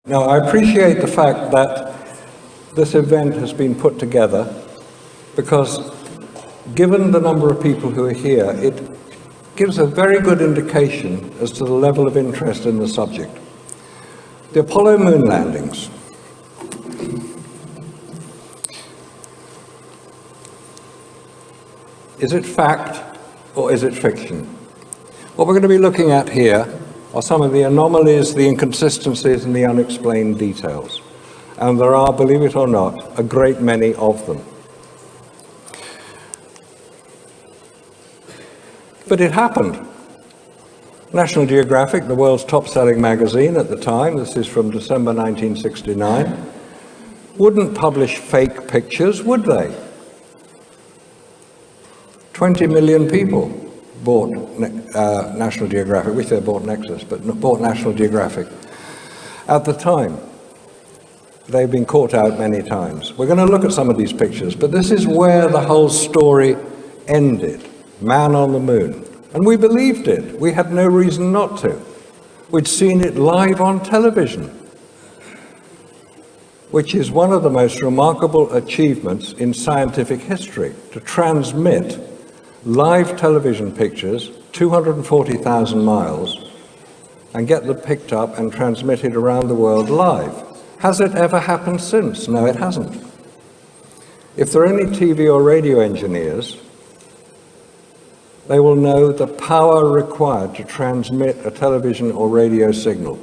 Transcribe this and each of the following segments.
Now, I appreciate the fact that this event has been put together because, given the number of people who are here, it gives a very good indication as to the level of interest in the subject. The Apollo moon landings. Is it fact or is it fiction? What we're going to be looking at here are some of the anomalies, the inconsistencies, and the unexplained details. And there are, believe it or not, a great many of them. But it happened. National Geographic, the world's top-selling magazine at the time, this is from December 1969, wouldn't publish fake pictures, would they? 20 million people bought National Geographic. We say bought Nexus, but bought National Geographic. At the time, they've been caught out many times. We're going to look at some of these pictures, but this is where the whole story ended. Man on the moon. And we believed it. We had no reason not to. We'd seen it live on television, which is one of the most remarkable achievements in scientific history, to transmit live television pictures 240,000 miles and get them picked up and transmitted around the world live. Has it ever happened since? No, it hasn't. If there are any TV or radio engineers, they will know the power required to transmit a television or radio signal,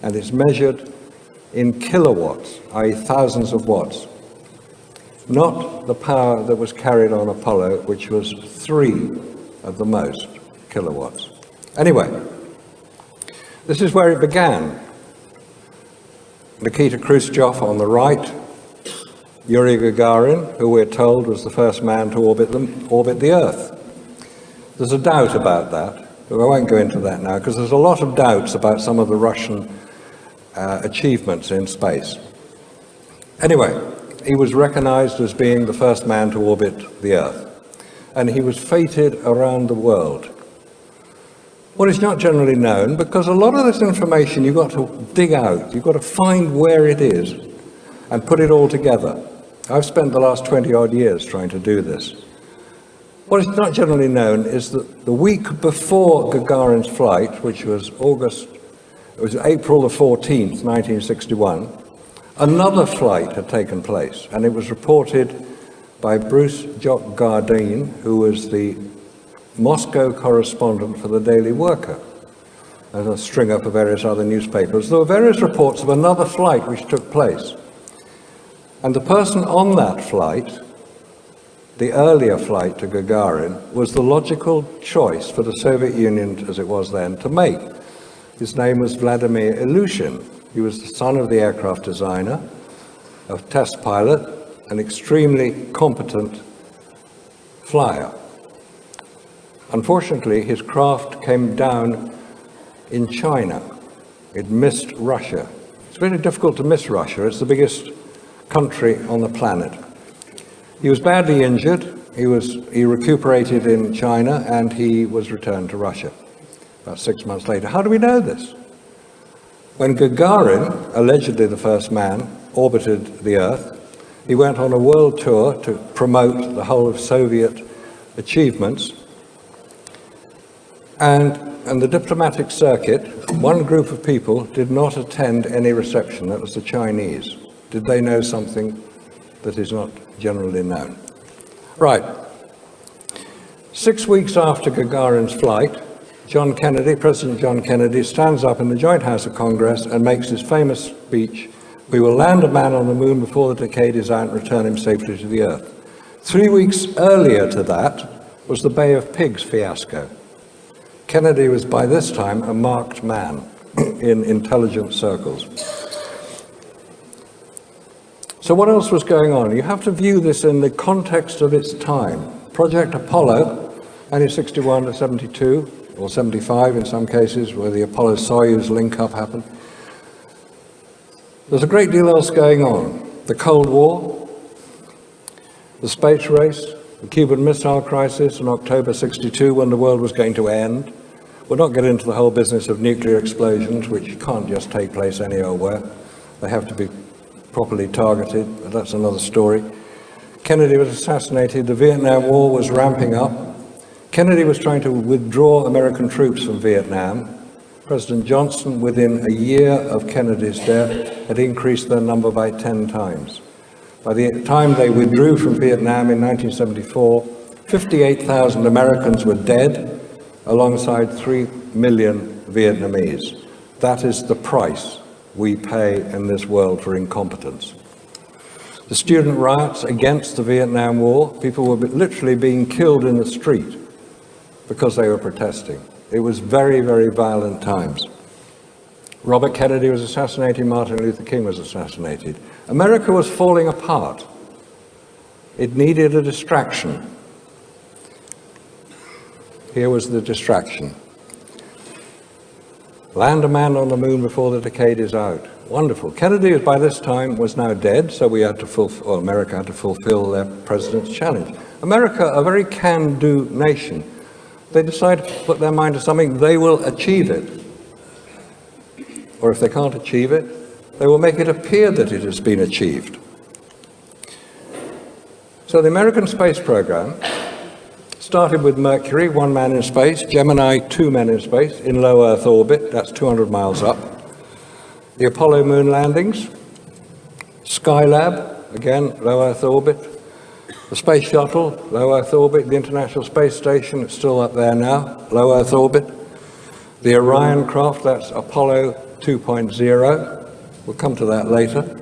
and it's measured in kilowatts, i.e. thousands of watts. Not the power that was carried on Apollo, which was 3 at the most kilowatts. Anyway, this is where it began. Nikita Khrushchev on the right, Yuri Gagarin, who we're told was the first man to orbit the Earth. There's a doubt about that, but I won't go into that now, because there's a lot of doubts about some of the Russian achievements in space. Anyway, he was recognized as being the first man to orbit the Earth, and he was feted around the world. What is not generally known, because a lot of this information you've got to dig out, you've got to find where it is and put it all together. I've spent the last 20-odd years trying to do this. What is not generally known is that the week before Gagarin's flight, which was April the 14th, 1961, another flight had taken place, and it was reported by Bruce Jock Gardine, who was the Moscow correspondent for the Daily Worker, and a stringer for various other newspapers. There were various reports of another flight which took place. And the person on that flight, the earlier flight to Gagarin, was the logical choice for the Soviet Union, as it was then, to make. His name was Vladimir Ilyushin. He was the son of the aircraft designer, a test pilot, an extremely competent flyer. Unfortunately, his craft came down in China. It missed Russia. It's very difficult to miss Russia. It's the biggest country on the planet. He was badly injured. He recuperated in China, and he was returned to Russia about 6 months later. How do we know this? When Gagarin, allegedly the first man, orbited the Earth, he went on a world tour to promote the whole of Soviet achievements. And the diplomatic circuit, one group of people did not attend any reception. That was the Chinese. Did they know something that is not generally known? Right. 6 weeks after Gagarin's flight, President John Kennedy stands up in the Joint House of Congress and makes his famous speech, "We will land a man on the moon before the decade is out and return him safely to the Earth." 3 weeks earlier to that was the Bay of Pigs fiasco. Kennedy was by this time a marked man in intelligence circles. So what else was going on? You have to view this in the context of its time. Project Apollo, 1961 to 72, or 75 in some cases, where the Apollo-Soyuz link-up happened. There's a great deal else going on. The Cold War, the space race, the Cuban Missile Crisis in October 62, when the world was going to end. We'll not get into the whole business of nuclear explosions, which can't just take place any old where. They have to be properly targeted, but that's another story. Kennedy was assassinated. The Vietnam War was ramping up. Kennedy was trying to withdraw American troops from Vietnam. President Johnson, within a year of Kennedy's death, had increased their number by 10 times. By the time they withdrew from Vietnam in 1974, 58,000 Americans were dead, alongside 3 million Vietnamese. That is the price we pay in this world for incompetence. The student riots against the Vietnam War, people were literally being killed in the street because they were protesting. It was very, very violent times. Robert Kennedy was assassinated, Martin Luther King was assassinated. America was falling apart. It needed a distraction. Here was the distraction. Land a man on the moon before the decade is out. Wonderful. Kennedy, by this time, was now dead, so we had to America had to fulfill their president's challenge. America, a very can-do nation, they decide to put their mind to something, they will achieve it. Or if they can't achieve it, they will make it appear that it has been achieved. So the American space program started with Mercury, 1 man in space, Gemini, 2 men in space, in low Earth orbit, that's 200 miles up. The Apollo moon landings, Skylab, again, low Earth orbit. The Space Shuttle, low Earth orbit. The International Space Station, it's still up there now, low Earth orbit. The Orion craft, that's Apollo 2.0. We'll come to that later.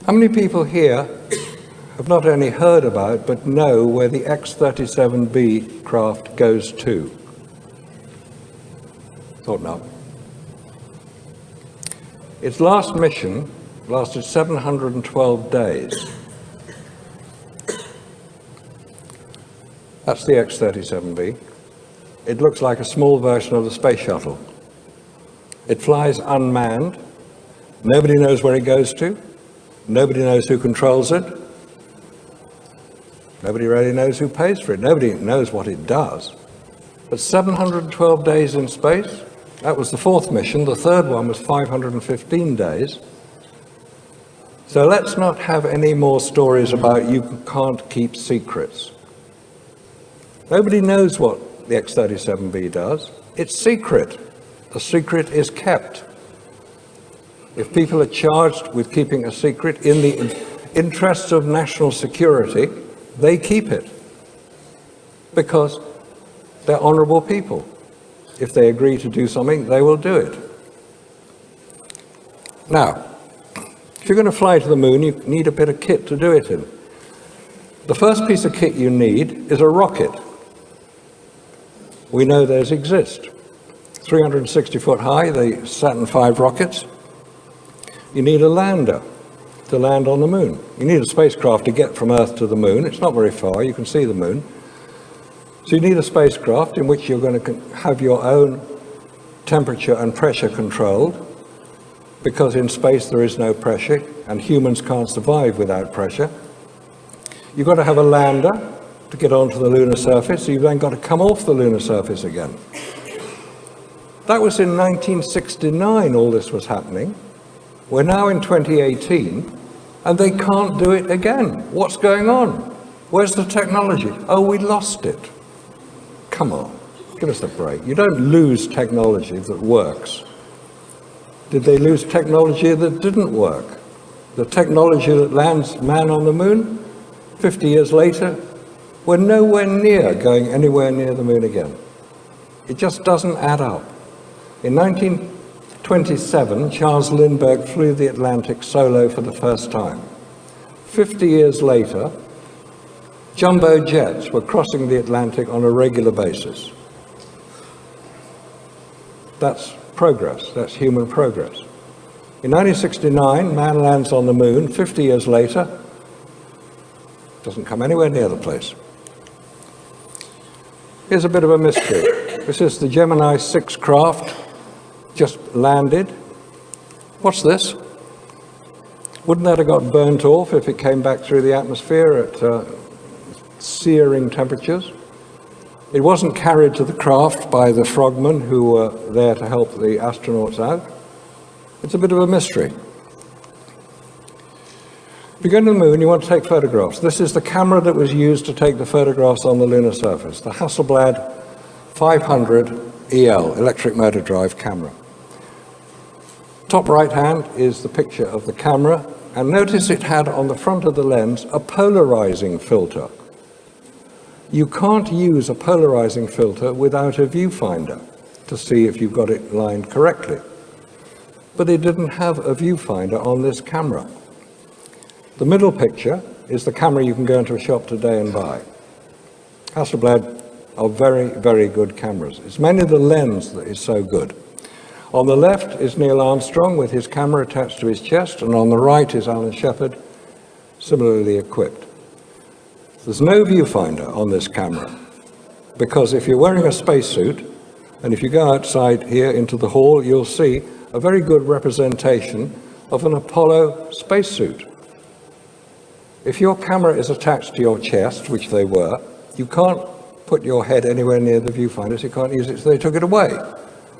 How many people here have not only heard about, but know where the X-37B craft goes to? Thought not. Its last mission lasted 712 days. That's the X-37B. It looks like a small version of the Space Shuttle. It flies unmanned. Nobody knows where it goes to. Nobody knows who controls it. Nobody really knows who pays for it. Nobody knows what it does. But 712 days in space, that was the 4th mission. The 3rd one was 515 days. So let's not have any more stories about you can't keep secrets. Nobody knows what the X-37B does. It's secret. The secret is kept. If people are charged with keeping a secret in the interests of national security, they keep it because they're honorable people. If they agree to do something, they will do it. Now, if you're going to fly to the moon, you need a bit of kit to do it in. The first piece of kit you need is a rocket. We know those exist. 360 foot high, the Saturn V rockets. You need a lander to land on the moon. You need a spacecraft to get from Earth to the moon. It's not very far, you can see the moon. So you need a spacecraft in which you're going to have your own temperature and pressure controlled, because in space there is no pressure and humans can't survive without pressure. You've got to have a lander to get onto the lunar surface, so you've then got to come off the lunar surface again. That was in 1969 all this was happening. We're now in 2018 and they can't do it again. What's going on? Where's the technology? Oh, we lost it. Come on, give us a break. You don't lose technology that works. Did they lose technology that didn't work? The technology that lands man on the moon, 50 years later, we're nowhere near going anywhere near the moon again. It just doesn't add up. In 1927, Charles Lindbergh flew the Atlantic solo for the first time. 50 years later, jumbo jets were crossing the Atlantic on a regular basis. That's progress, that's human progress. In 1969, man lands on the moon. 50 years later, doesn't come anywhere near the place. Here's a bit of a mystery. This is the Gemini 6 craft, just landed. What's this? Wouldn't that have got burnt off if it came back through the atmosphere at searing temperatures? It wasn't carried to the craft by the frogmen who were there to help the astronauts out. It's a bit of a mystery. If you go to the moon, you want to take photographs. This is the camera that was used to take the photographs on the lunar surface, the Hasselblad 500 EL, electric motor drive camera. Top right hand is the picture of the camera, and notice it had on the front of the lens a polarizing filter. You can't use a polarizing filter without a viewfinder to see if you've got it lined correctly. But it didn't have a viewfinder on this camera. The middle picture is the camera you can go into a shop today and buy. Hasselblad are very, very good cameras. It's mainly the lens that is so good. On the left is Neil Armstrong with his camera attached to his chest, and on the right is Alan Shepard, similarly equipped. There's no viewfinder on this camera, because if you're wearing a spacesuit, and if you go outside here into the hall, you'll see a very good representation of an Apollo spacesuit. If your camera is attached to your chest, which they were, you can't put your head anywhere near the viewfinder, so you can't use it, so they took it away.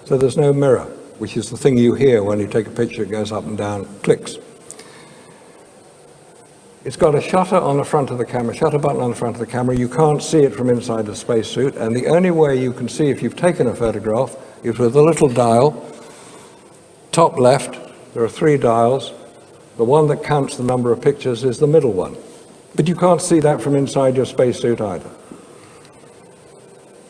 So there's no mirror, which is the thing you hear when you take a picture, it goes up and down, clicks. It's got a shutter on the front of the camera, shutter button on the front of the camera. You can't see it from inside the spacesuit, and the only way you can see if you've taken a photograph is with a little dial. Top left, there are 3 dials. The one that counts the number of pictures is the middle one. But you can't see that from inside your spacesuit either.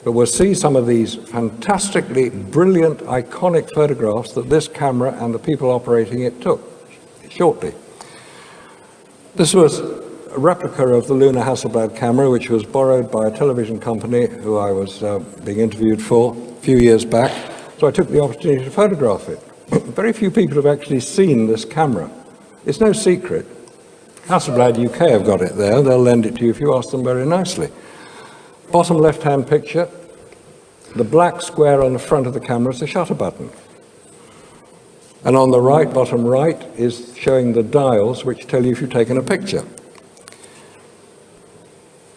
But we'll see some of these fantastically brilliant, iconic photographs that this camera and the people operating it took shortly. This was a replica of the Lunar Hasselblad camera, which was borrowed by a television company who I was being interviewed for a few years back. So I took the opportunity to photograph it. Very few people have actually seen this camera. It's no secret. Hasselblad UK have got it there. They'll lend it to you if you ask them very nicely. Bottom left-hand picture, the black square on the front of the camera is the shutter button. And on the right, bottom right, is showing the dials which tell you if you've taken a picture.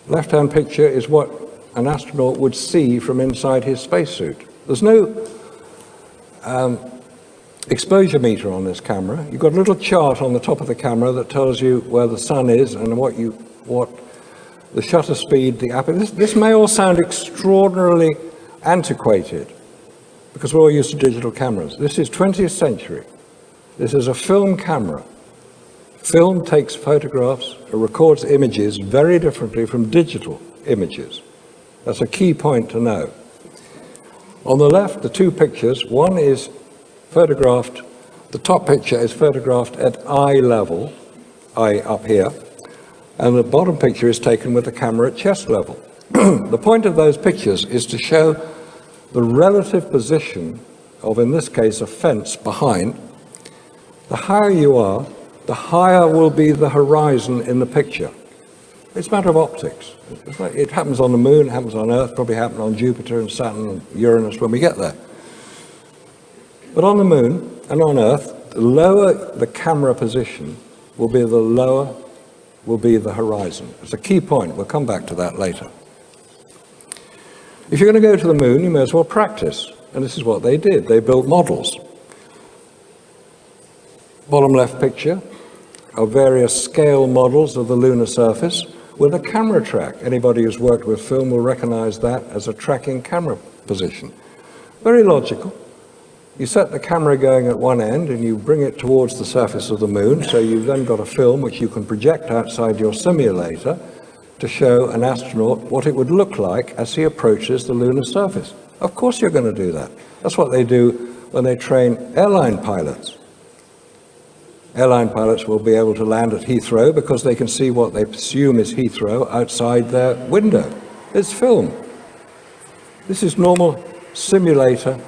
Left-hand picture is what an astronaut would see from inside his spacesuit. There's no exposure meter on this camera. You've got a little chart on the top of the camera that tells you where the sun is and what the shutter speed, the aperture. This may all sound extraordinarily antiquated because we're all used to digital cameras. This is 20th century. This is a film camera. Film takes photographs, it records images very differently from digital images. That's a key point to know. On the left, the 2 pictures, one is photographed, the top picture is photographed at eye level, eye up here, and the bottom picture is taken with the camera at chest level. The point of those pictures is to show the relative position of, in this case, a fence behind. The higher you are, the higher will be the horizon in the picture. It's a matter of optics. It happens on the moon, it happens on Earth, probably happen on Jupiter and Saturn and Uranus when we get there. But on the moon and on Earth, the lower the camera position will be, the lower will be the horizon. It's a key point. We'll come back to that later. If you're going to go to the moon, you may as well practice. And this is what they did. They built models. Bottom left picture are various scale models of the lunar surface with a camera track. Anybody who's worked with film will recognize that as a tracking camera position. Very logical. You set the camera going at one end and you bring it towards the surface of the moon, so you've then got a film which you can project outside your simulator to show an astronaut what it would look like as he approaches the lunar surface. Of course you're going to do that. That's what they do when they train airline pilots. Airline pilots will be able to land at Heathrow because they can see what they presume is Heathrow outside their window. It's film. This is normal simulator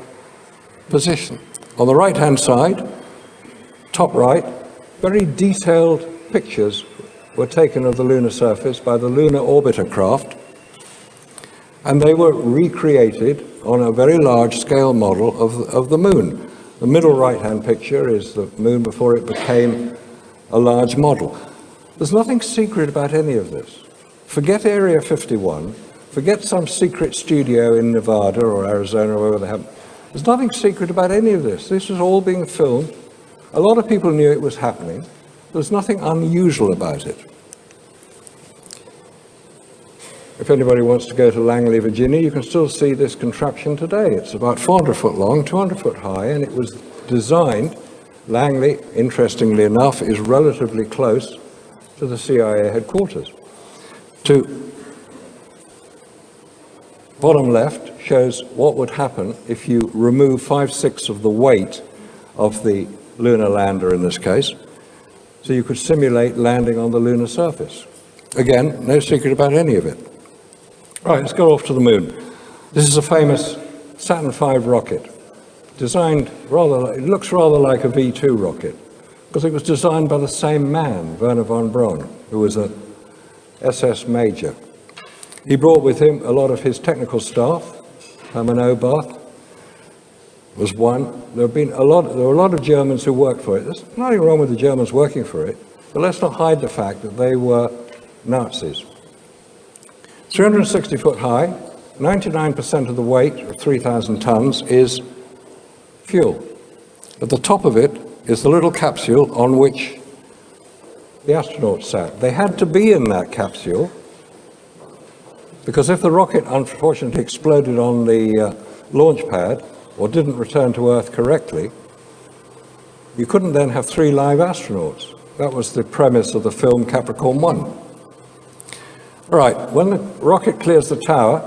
position. On the right-hand side, top right, very detailed pictures were taken of the lunar surface by the Lunar Orbiter craft, and they were recreated on a very large-scale model of the moon. The middle right-hand picture is the moon before it became a large model. There's nothing secret about any of this. Forget Area 51, forget some secret studio in Nevada or Arizona or wherever they have. There's nothing secret about any of this. This was all being filmed. A lot of people knew it was happening. There's nothing unusual about it. If anybody wants to go to Langley, Virginia, you can still see this contraption today. It's about 400 foot long, 200 foot high, and it was designed, Langley, interestingly enough, is relatively close to the CIA headquarters. To bottom left shows what would happen if you remove 5/6 of the weight of the lunar lander in this case, so you could simulate landing on the lunar surface. Again, no secret about any of it. Right, let's go off to the moon. This is a famous Saturn V rocket, designed it looks rather like a V2 rocket, because it was designed by the same man, Werner von Braun, who was a SS major. He brought with him a lot of his technical staff. Hermann Obarth was one. There were a lot of Germans who worked for it. There's nothing wrong with the Germans working for it, but let's not hide the fact that they were Nazis. 360 foot high, 99% of the weight, of 3,000 tons, is fuel. At the top of it is the little capsule on which the astronauts sat. They had to be in that capsule, because if the rocket unfortunately exploded on the launch pad or didn't return to Earth correctly, you couldn't then have 3 live astronauts. That was the premise of the film Capricorn 1. All right, when the rocket clears the tower,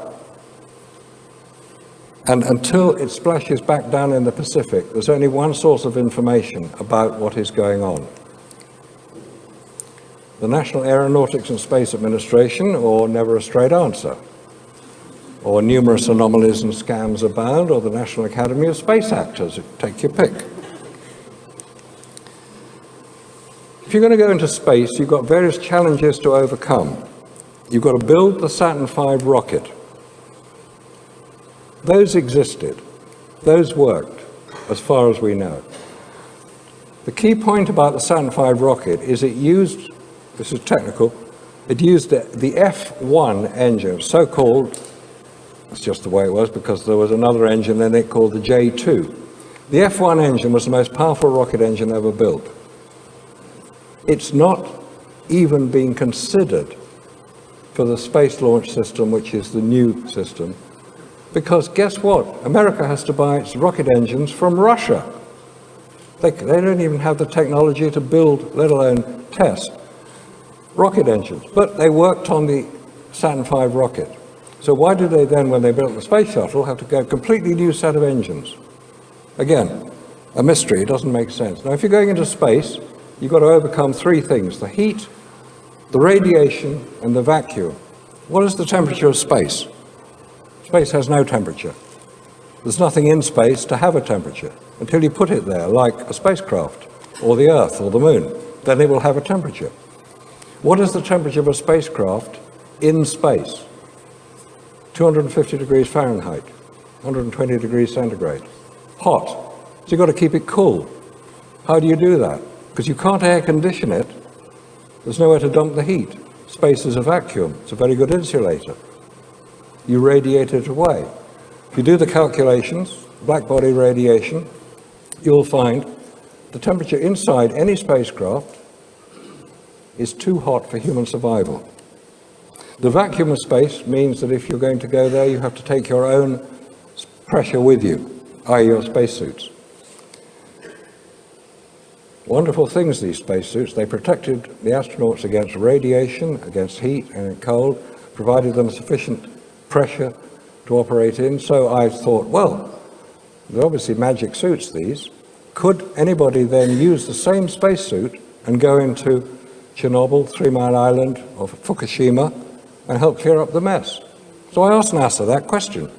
and until it splashes back down in the Pacific, there's only one source of information about what is going on. The National Aeronautics and Space Administration, or Never a Straight Answer, or Numerous Anomalies and Scams Abound, or the National Academy of Space Actors. Take your pick. If you're going to go into space, you've got various challenges to overcome. You've got to build the Saturn V rocket. Those existed. Those worked, as far as we know. The key point about the Saturn V rocket is it used, this is technical, it used the F1 engine, so-called, that's just the way it was because there was another engine in it called the J2. The F1 engine was the most powerful rocket engine ever built. It's not even being considered for the Space Launch System, which is the new system, because guess what? America has to buy its rocket engines from Russia. They don't even have the technology to build, let alone test, rocket engines. But they worked on the Saturn V rocket. So why did they then, when they built the space shuttle, have to go a completely new set of engines? Again, a mystery. It doesn't make sense. Now, if you're going into space, you've got to overcome 3 things: the heat, the radiation, and the vacuum. What is the temperature of space? Space has no temperature. There's nothing in space to have a temperature until you put it there, like a spacecraft, or the Earth, or the Moon. Then it will have a temperature. What is the temperature of a spacecraft in space? 250 degrees Fahrenheit, 120 degrees centigrade. Hot. So you've got to keep it cool. How do you do that? Because you can't air condition it. There's nowhere to dump the heat. Space is a vacuum. It's a very good insulator. You radiate it away. If you do the calculations, black body radiation, you'll find the temperature inside any spacecraft is too hot for human survival. The vacuum of space means that if you're going to go there, you have to take your own pressure with you, i.e. your spacesuits. Wonderful things, these spacesuits. They protected the astronauts against radiation, against heat and cold, provided them sufficient pressure to operate in. So I thought, well, they're obviously magic suits, these. Could anybody then use the same spacesuit and go into Chernobyl, 3 Mile Island, or Fukushima, and help clear up the mess? So I asked NASA that question.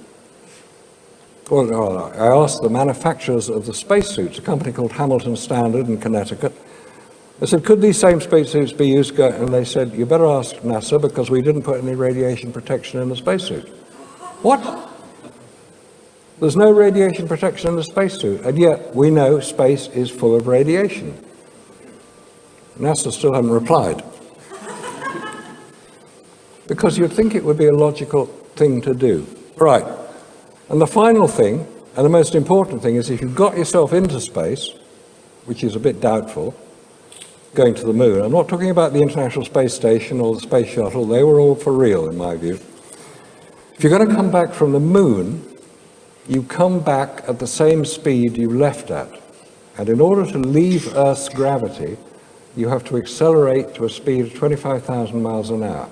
Well, I asked the manufacturers of the spacesuits, a company called Hamilton Standard in Connecticut. I said, could these same spacesuits be used? And they said, you better ask NASA because we didn't put any radiation protection in the spacesuit. What? There's no radiation protection in the spacesuit, and yet we know space is full of radiation. NASA still haven't replied. Because you'd think it would be a logical thing to do. Right. And the final thing, and the most important thing, is if you've got yourself into space, which is a bit doubtful, going to the moon. I'm not talking about the International Space Station or the Space Shuttle. They were all for real, in my view. If you're going to come back from the moon, you come back at the same speed you left at. And in order to leave Earth's gravity, you have to accelerate to a speed of 25,000 miles an hour.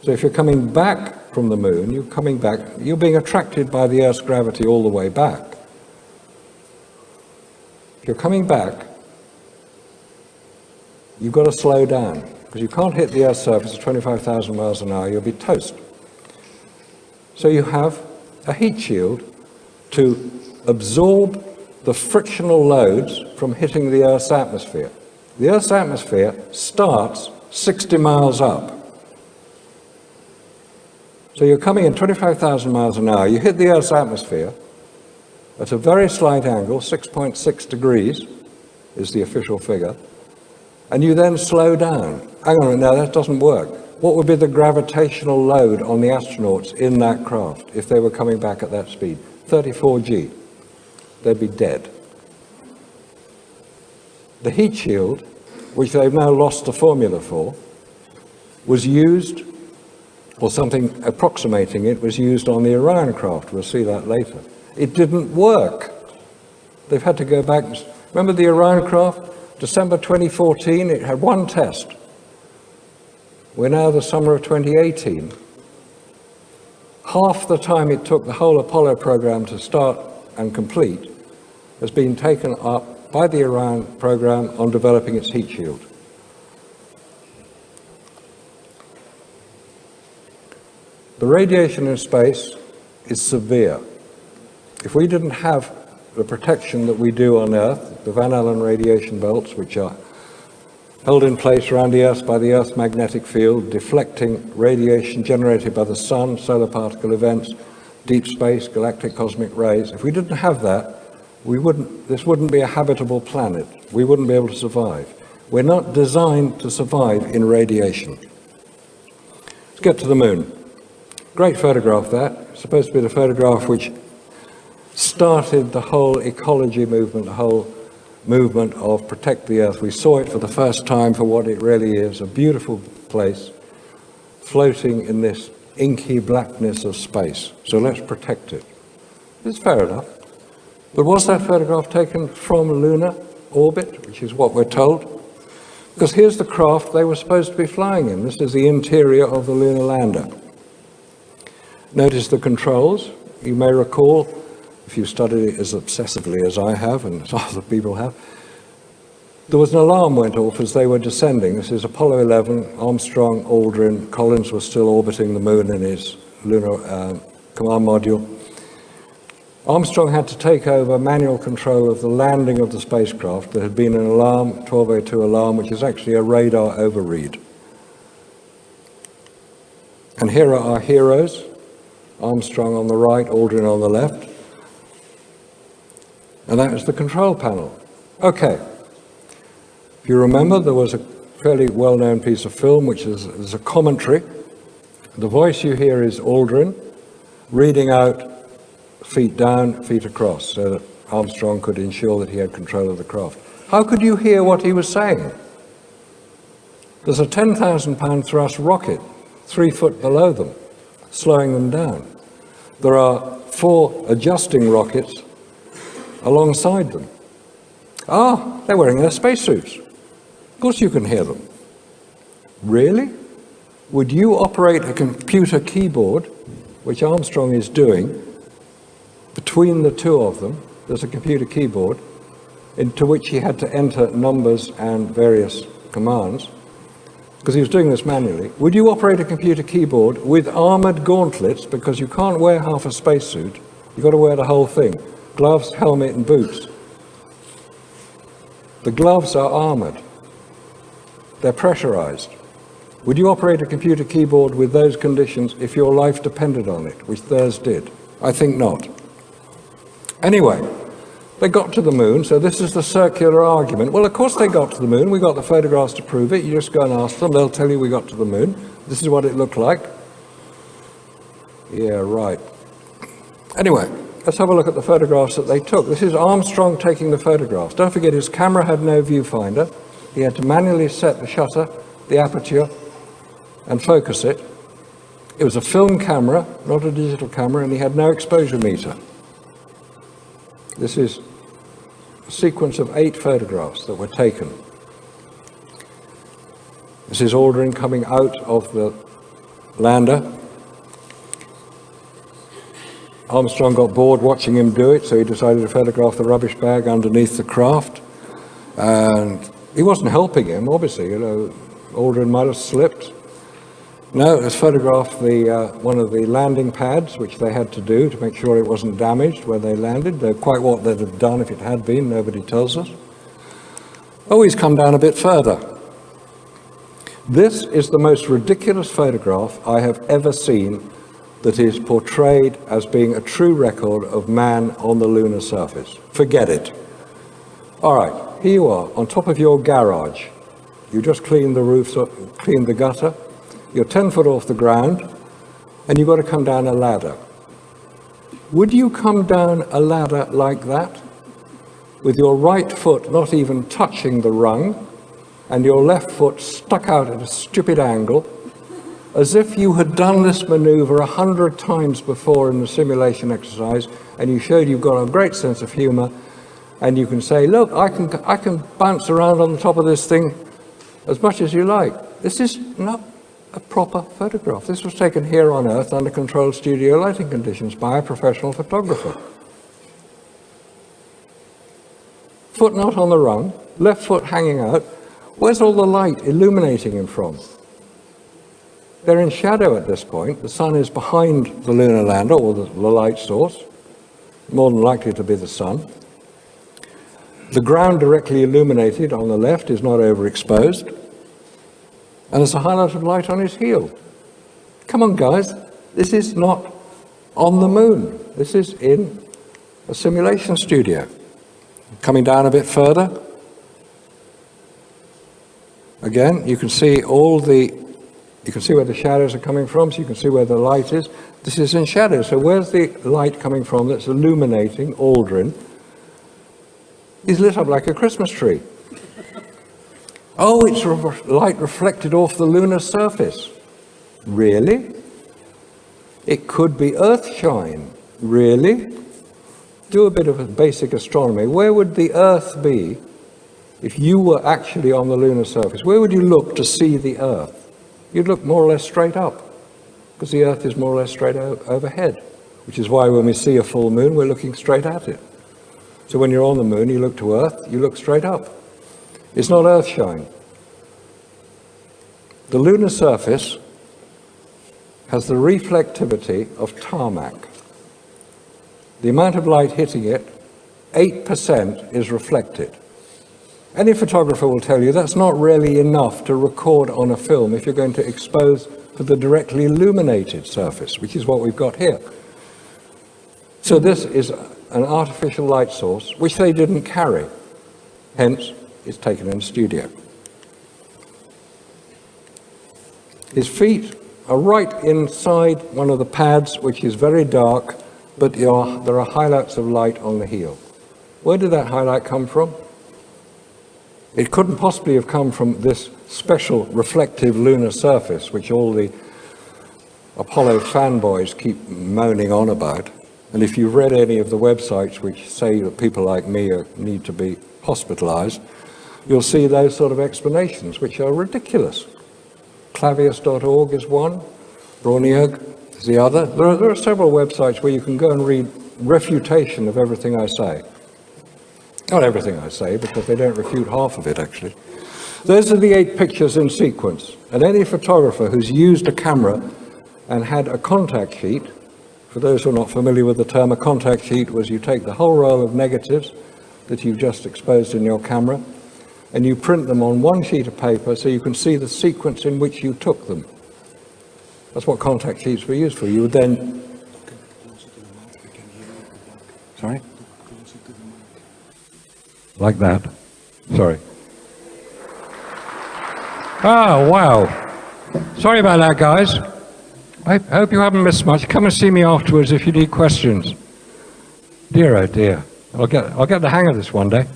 So if you're coming back from the moon, you're being attracted by the Earth's gravity all the way back. If you're coming back, you've got to slow down, because you can't hit the Earth's surface at 25,000 miles an hour, you'll be toast. So you have a heat shield to absorb the frictional loads from hitting the Earth's atmosphere. The Earth's atmosphere starts 60 miles up. So you're coming in 25,000 miles an hour, you hit the Earth's atmosphere at a very slight angle, 6.6 degrees is the official figure, and you then slow down. Hang on a minute, no, that doesn't work. What would be the gravitational load on the astronauts in that craft if they were coming back at that speed? 34 G. They'd be dead. The heat shield, which they've now lost the formula for, was used, or something approximating it, was used on the Orion craft. We'll see that later. It didn't work. They've had to go back. Remember the Orion craft? December 2014, it had one test. We're now the summer of 2018. Half the time it took the whole Apollo program to start and complete has been taken up by the Orion program on developing its heat shield. The radiation in space is severe. If we didn't have the protection that we do on Earth, the Van Allen radiation belts, which are held in place around the Earth by the Earth's magnetic field, deflecting radiation generated by the sun, solar particle events, deep space, galactic cosmic rays. If we didn't have that, this wouldn't be a habitable planet. We wouldn't be able to survive. We're not designed to survive in radiation. Let's get to the moon. Great photograph that. It's supposed to be the photograph which started the whole ecology movement, the whole movement of protect the Earth. We saw it for the first time for what it really is, a beautiful place floating in this inky blackness of space. So let's protect it. It's fair enough. But was that photograph taken from lunar orbit, which is what we're told? Because here's the craft they were supposed to be flying in. This is the interior of the lunar lander. Notice the controls. You may recall, if you studied it as obsessively as I have and as other people have, there was an alarm went off as they were descending. This is Apollo 11, Armstrong, Aldrin, Collins was still orbiting the moon in his lunar command module. Armstrong had to take over manual control of the landing of the spacecraft. There had been an alarm, 1202 alarm, which is actually a radar overread. And here are our heroes, Armstrong on the right, Aldrin on the left. And that was the control panel. Okay. If you remember, there was a fairly well-known piece of film, which is a commentary. The voice you hear is Aldrin reading out feet down, feet across, so that Armstrong could ensure that he had control of the craft. How could you hear what he was saying? There's a 10,000-pound thrust rocket 3 foot below them, slowing them down. There are 4 adjusting rockets alongside them. Ah, they're wearing their spacesuits. Of course you can hear them. Really? Would you operate a computer keyboard, which Armstrong is doing, between the two of them? There's a computer keyboard into which he had to enter numbers and various commands, because he was doing this manually. Would you operate a computer keyboard with armored gauntlets, because you can't wear half a spacesuit, you've got to wear the whole thing, gloves, helmet and boots. The gloves are armored. They're pressurized. Would you operate a computer keyboard with those conditions if your life depended on it, which theirs did? I think not. Anyway, they got to the moon, so this is the circular argument. Well, of course they got to the moon. We got the photographs to prove it. You just go and ask them. They'll tell you we got to the moon. This is what it looked like. Yeah, right. Anyway, let's have a look at the photographs that they took. This is Armstrong taking the photographs. Don't forget, his camera had no viewfinder. He had to manually set the shutter, the aperture, and focus it. It was a film camera, not a digital camera, and he had no exposure meter. This is a sequence of 8 photographs that were taken. This is Aldrin coming out of the lander. Armstrong got bored watching him do it, so he decided to photograph the rubbish bag underneath the craft. And he wasn't helping him, obviously. You know, Aldrin might have slipped. No, let's photograph one of the landing pads, which they had to do to make sure it wasn't damaged where they landed. They're quite what they'd have done if it had been, nobody tells us. Oh, he's come down a bit further. This is the most ridiculous photograph I have ever seen that is portrayed as being a true record of man on the lunar surface. Forget it. All right, here you are on top of your garage. You just cleaned the roof, cleaned the gutter. You're 10 foot off the ground, and you've got to come down a ladder. Would you come down a ladder like that, with your right foot not even touching the rung, and your left foot stuck out at a stupid angle, as if you had done this maneuver 100 times before in the simulation exercise, and you showed you've got a great sense of humor, and you can say, look, I can bounce around on the top of this thing as much as you like. This is not a proper photograph. This was taken here on Earth under controlled studio lighting conditions by a professional photographer. Foot not on the rung, left foot hanging out. Where's all the light illuminating him from? They're in shadow at this point. The sun is behind the lunar lander, or the light source, more than likely to be the sun. The ground directly illuminated on the left is not overexposed. And there's a highlight of light on his heel. Come on, guys. This is not on the moon. This is in a simulation studio. Coming down a bit further. Again, you can see you can see where the shadows are coming from, so you can see where the light is. This is in shadow, so where's the light coming from that's illuminating Aldrin? He's lit up like a Christmas tree. Oh, it's light reflected off the lunar surface. Really? It could be Earthshine. Really? Do a bit of basic astronomy. Where would the Earth be if you were actually on the lunar surface? Where would you look to see the Earth? You'd look more or less straight up, because the Earth is more or less straight overhead, which is why when we see a full moon, we're looking straight at it. So when you're on the moon, you look to Earth, you look straight up. It's not Earthshine. The lunar surface has the reflectivity of tarmac. The amount of light hitting it, 8% is reflected. Any photographer will tell you that's not really enough to record on a film if you're going to expose to the directly illuminated surface, which is what we've got here. So this is an artificial light source, which they didn't carry. Hence, it's taken in the studio. His feet are right inside one of the pads, which is very dark, but there are highlights of light on the heel. Where did that highlight come from? It couldn't possibly have come from this special reflective lunar surface, which all the Apollo fanboys keep moaning on about. And if you've read any of the websites which say that people like me need to be hospitalized, you'll see those sort of explanations, which are ridiculous. Clavius.org is one, Brauniag is the other. There are several websites where you can go and read refutation of everything I say. Not everything I say, because they don't refute half of it, actually. Those are the 8 pictures in sequence. And any photographer who's used a camera and had a contact sheet, for those who are not familiar with the term, a contact sheet was you take the whole roll of negatives that you've just exposed in your camera, and you print them on one sheet of paper so you can see the sequence in which you took them. That's what contact sheets were used for. You would then... Sorry? Like that. Sorry. Oh, wow. Sorry about that, guys. I hope you haven't missed much. Come and see me afterwards if you need questions. Dear, oh dear. I'll get the hang of this one day.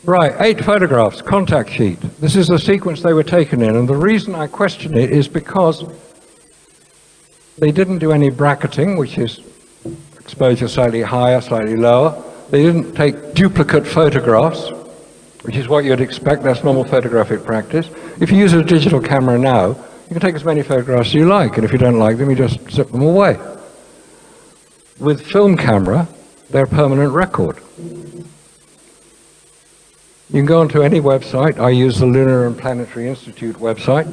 Right, 8 photographs, contact sheet. This is the sequence they were taken in, and the reason I question it is because they didn't do any bracketing, which is exposure slightly higher, slightly lower. They didn't take duplicate photographs, which is what you'd expect. That's normal photographic practice. If you use a digital camera now, you can take as many photographs as you like, and if you don't like them, you just zip them away. With film camera, they're a permanent record. You can go onto any website. I use the Lunar and Planetary Institute website,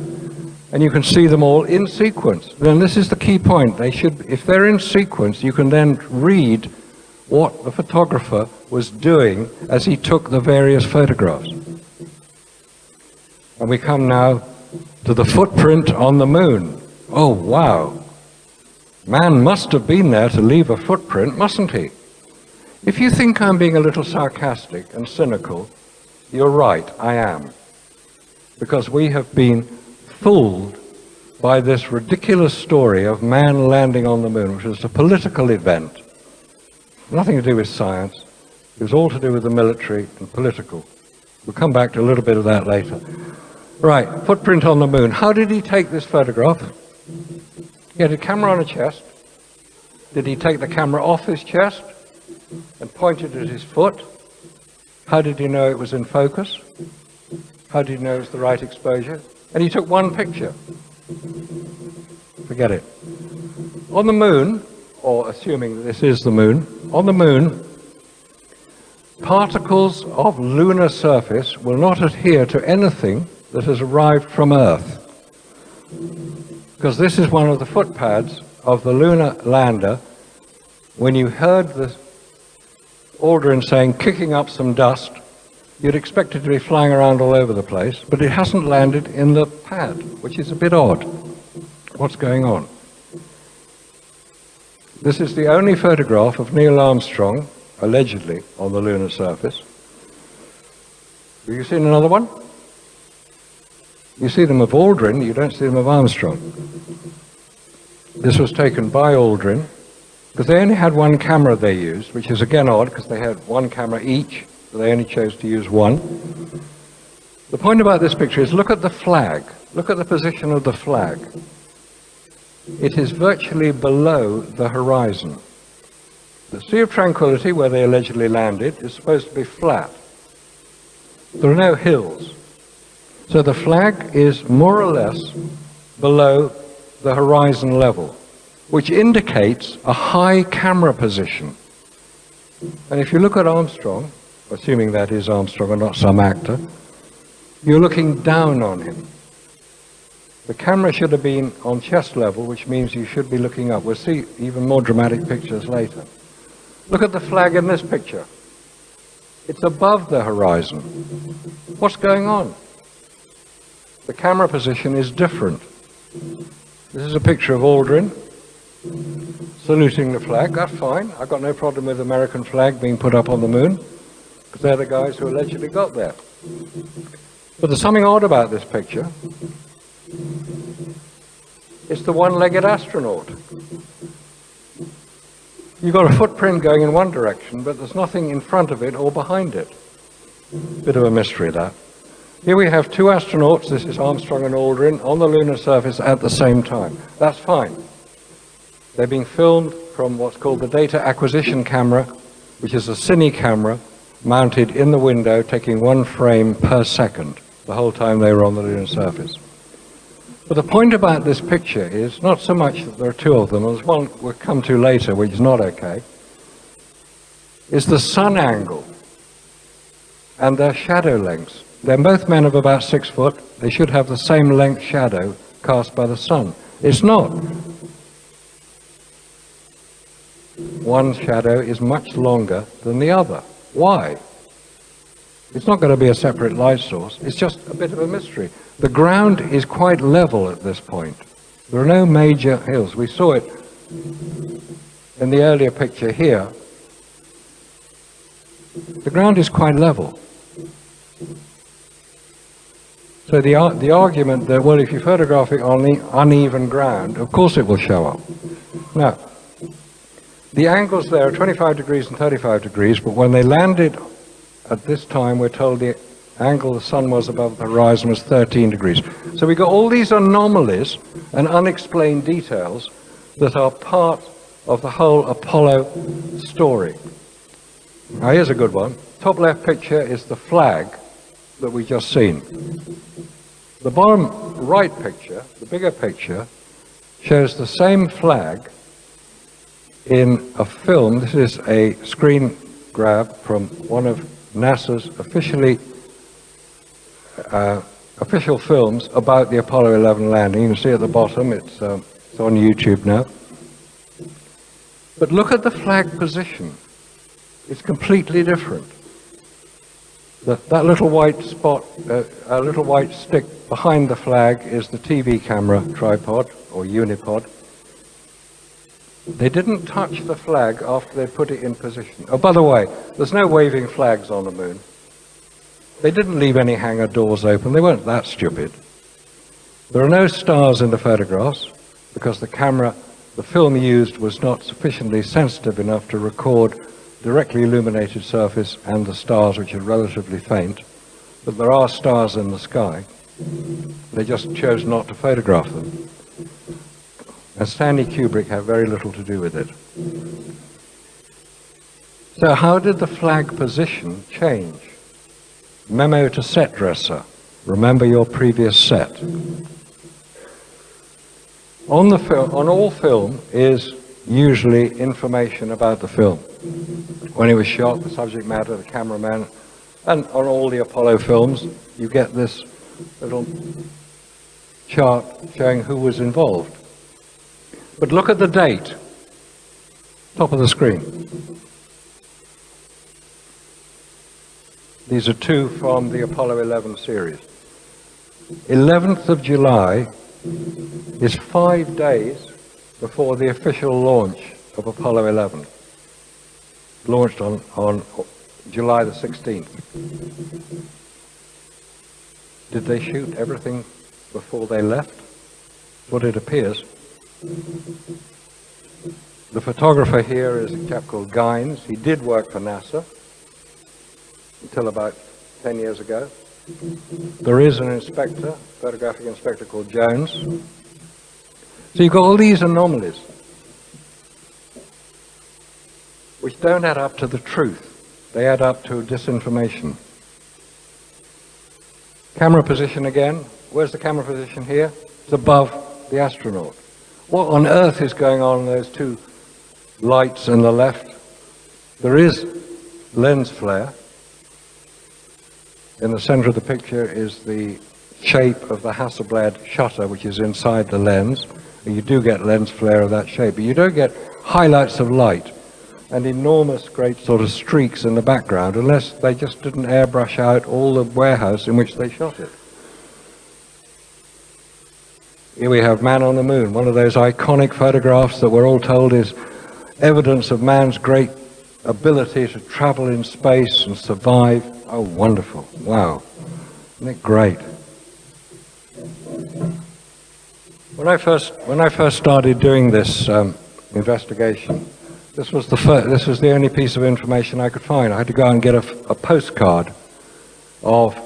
and you can see them all in sequence. Then this is the key point. They should, if they're in sequence, you can then read what the photographer was doing as he took the various photographs. And we come now to the footprint on the moon. Oh, wow. Man must have been there to leave a footprint, mustn't he? If you think I'm being a little sarcastic and cynical, you're right, I am. Because we have been fooled by this ridiculous story of man landing on the moon, which was a political event. Nothing to do with science. It was all to do with the military and political. We'll come back to a little bit of that later. Right, footprint on the moon. How did he take this photograph? He had a camera on a chest. Did he take the camera off his chest and point it at his foot? How did he know it was in focus? How did he know it was the right exposure? And he took one picture. Forget it. On the moon, or assuming that this is the moon, on the moon, particles of lunar surface will not adhere to anything that has arrived from Earth. Because this is one of the footpads of the lunar lander. When you heard the Aldrin saying, kicking up some dust, you'd expect it to be flying around all over the place, but it hasn't landed in the pad, which is a bit odd. What's going on? This is the only photograph of Neil Armstrong, allegedly, on the lunar surface. Have you seen another one? You see them of Aldrin, you don't see them of Armstrong. This was taken by Aldrin, because they only had one camera they used, which is again odd, because they had one camera each, but they only chose to use one. The point about this picture is look at the flag. Look at the position of the flag. It is virtually below the horizon. The Sea of Tranquility, where they allegedly landed, is supposed to be flat. There are no hills. So the flag is more or less below the horizon level, which indicates a high camera position. And if you look at Armstrong, assuming that is Armstrong and not some actor, you're looking down on him. The camera should have been on chest level, which means you should be looking up. We'll see even more dramatic pictures later. Look at the flag in this picture. It's above the horizon. What's going on? The camera position is different. This is a picture of Aldrin saluting the flag. That's fine. I've got no problem with the American flag being put up on the moon, because they're the guys who allegedly got there. But there's something odd about this picture. It's the one-legged astronaut. You've got a footprint going in one direction, but there's nothing in front of it or behind it. Bit of a mystery, that. Here we have two astronauts, this is Armstrong and Aldrin, on the lunar surface at the same time. That's fine. They're being filmed from what's called the data acquisition camera, which is a cine camera mounted in the window, taking one frame per second, the whole time they were on the lunar surface. But the point about this picture is not so much that there are two of them, there's one we'll come to later, which is not okay, is the sun angle and their shadow lengths. They're both men of about 6 foot. They should have the same length shadow cast by the sun. It's not. One shadow is much longer than the other. Why? It's not going to be a separate light source. It's just a bit of a mystery. The ground is quite level at this point. There are no major hills. We saw it in the earlier picture here. The ground is quite level. So the argument that, well, if you photograph it on the uneven ground, of course it will show up. Now, the angles there are 25 degrees and 35 degrees, but when they landed at this time, we're told the angle the sun was above the horizon was 13 degrees. So we got all these anomalies and unexplained details that are part of the whole Apollo story. Now here's a good one. Top left picture is the flag that we just seen. The bottom right picture, the bigger picture, shows the same flag in a film. This is a screen grab from one of NASA's official films about the Apollo 11 landing. You can see at the bottom, it's on YouTube now. But look at the flag position. It's completely different. That little white spot, a little white stick behind the flag is the TV camera tripod or unipod. They didn't touch the flag after they put it in position. Oh, by the way, there's no waving flags on the moon. They didn't leave any hangar doors open. They weren't that stupid. There are no stars in the photographs because the film used was not sufficiently sensitive enough to record directly illuminated surface and the stars, which are relatively faint. But there are stars in the sky. They just chose not to photograph them. And Stanley Kubrick had very little to do with it. So how did the flag position change? Memo to set dresser. Remember your previous set. On all film is usually information about the film. When it was shot, the subject matter, the cameraman, and on all the Apollo films, you get this little chart showing who was involved. But look at the date, top of the screen. These are two from the Apollo 11 series. 11th of July is 5 days before the official launch of Apollo 11. Launched on July the 16th. Did they shoot everything before they left? That's what it appears. The photographer here is a chap called Gynes. He did work for NASA until about 10 years ago. There is an inspector, photographic inspector called Jones. So you've got all these anomalies which don't add up to the truth. They add up to disinformation. Camera position again. Where's the camera position here? It's above the astronaut. What on earth is going on in those two lights on the left? There is lens flare. In the center of the picture is the shape of the Hasselblad shutter, which is inside the lens. And you do get lens flare of that shape, but you don't get highlights of light and enormous, great sort of streaks in the background, unless they just didn't airbrush out all the warehouse in which they shot it. Here we have Man on the Moon, one of those iconic photographs that we're all told is evidence of man's great ability to travel in space and survive. Oh, wonderful. Wow. Isn't it great? When I first started doing this investigation, this was the only piece of information I could find. I had to go and get a postcard of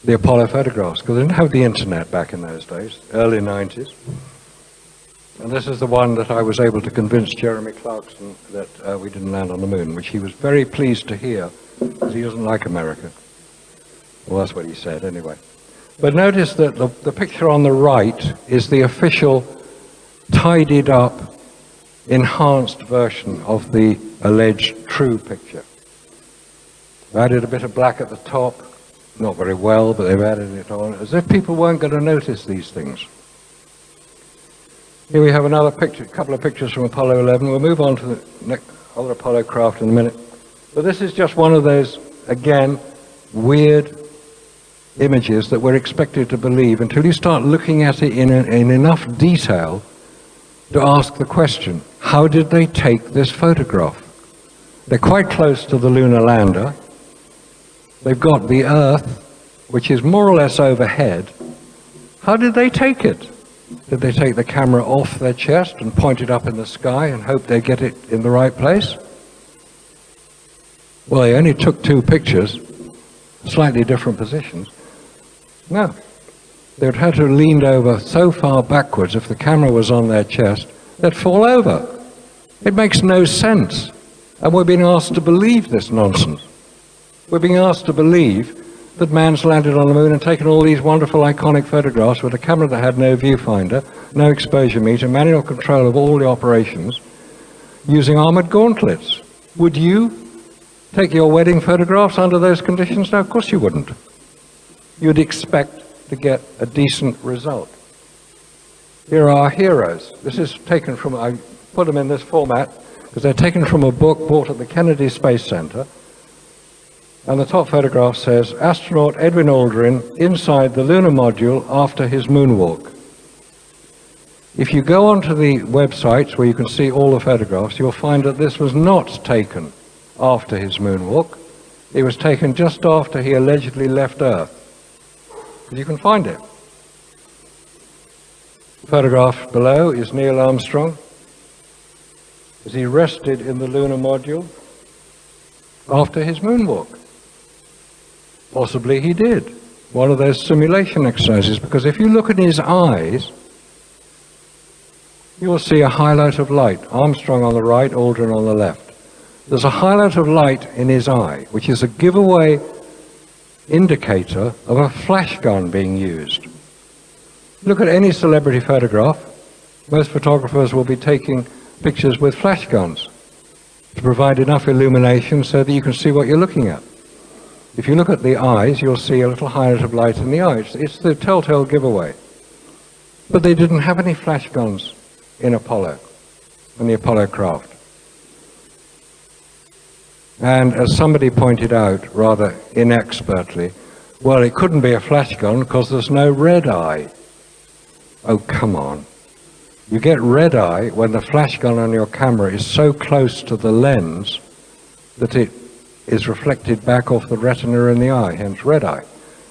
the Apollo photographs, because they didn't have the internet back in those days, early 90s. And this is the one that I was able to convince Jeremy Clarkson that we didn't land on the moon, which he was very pleased to hear, because he doesn't like America. Well, that's what he said anyway. But notice that the picture on the right is the official, tidied up, enhanced version of the alleged true picture. I added a bit of black at the top, not very well, but they've added it on, as if people weren't going to notice these things. Here we have another picture, a couple of pictures from Apollo 11. We'll move on to the next other Apollo craft in a minute. But this is just one of those, again, weird images that we're expected to believe until you start looking at it in enough detail to ask the question, how did they take this photograph? They're quite close to the lunar lander. They've got the Earth, which is more or less overhead. How did they take it? Did they take the camera off their chest and point it up in the sky and hope they get it in the right place? Well, he only took 2 pictures, slightly different positions. No. They'd had to have leaned over so far backwards, if the camera was on their chest, they'd fall over. It makes no sense. And we're being asked to believe this nonsense. We're being asked to believe that man's landed on the moon and taken all these wonderful iconic photographs with a camera that had no viewfinder, no exposure meter, manual control of all the operations, using armored gauntlets. Would you take your wedding photographs under those conditions? No, of course you wouldn't. You'd expect to get a decent result. Here are our heroes. This is taken from, I put them in this format because they're taken from a book bought at the Kennedy Space Center. And the top photograph says, astronaut Edwin Aldrin inside the lunar module after his moonwalk. If you go onto the websites where you can see all the photographs, you'll find that this was not taken after his moonwalk. It was taken just after he allegedly left Earth. You can find it. The photograph below is Neil Armstrong as he rested in the lunar module after his moonwalk. Possibly he did. One of those simulation exercises, because if you look at his eyes, you will see a highlight of light. Armstrong on the right, Aldrin on the left. There's a highlight of light in his eye, which is a giveaway indicator of a flash gun being used. Look at any celebrity photograph. Most photographers will be taking pictures with flash guns to provide enough illumination so that you can see what you're looking at. If you look at the eyes, you'll see a little highlight of light in the eyes. It's the telltale giveaway. But they didn't have any flash guns in Apollo, in the Apollo craft. And as somebody pointed out, rather inexpertly, well, it couldn't be a flash gun because there's no red eye. Oh, come on. You get red eye when the flash gun on your camera is so close to the lens that it is reflected back off the retina in the eye, hence red eye.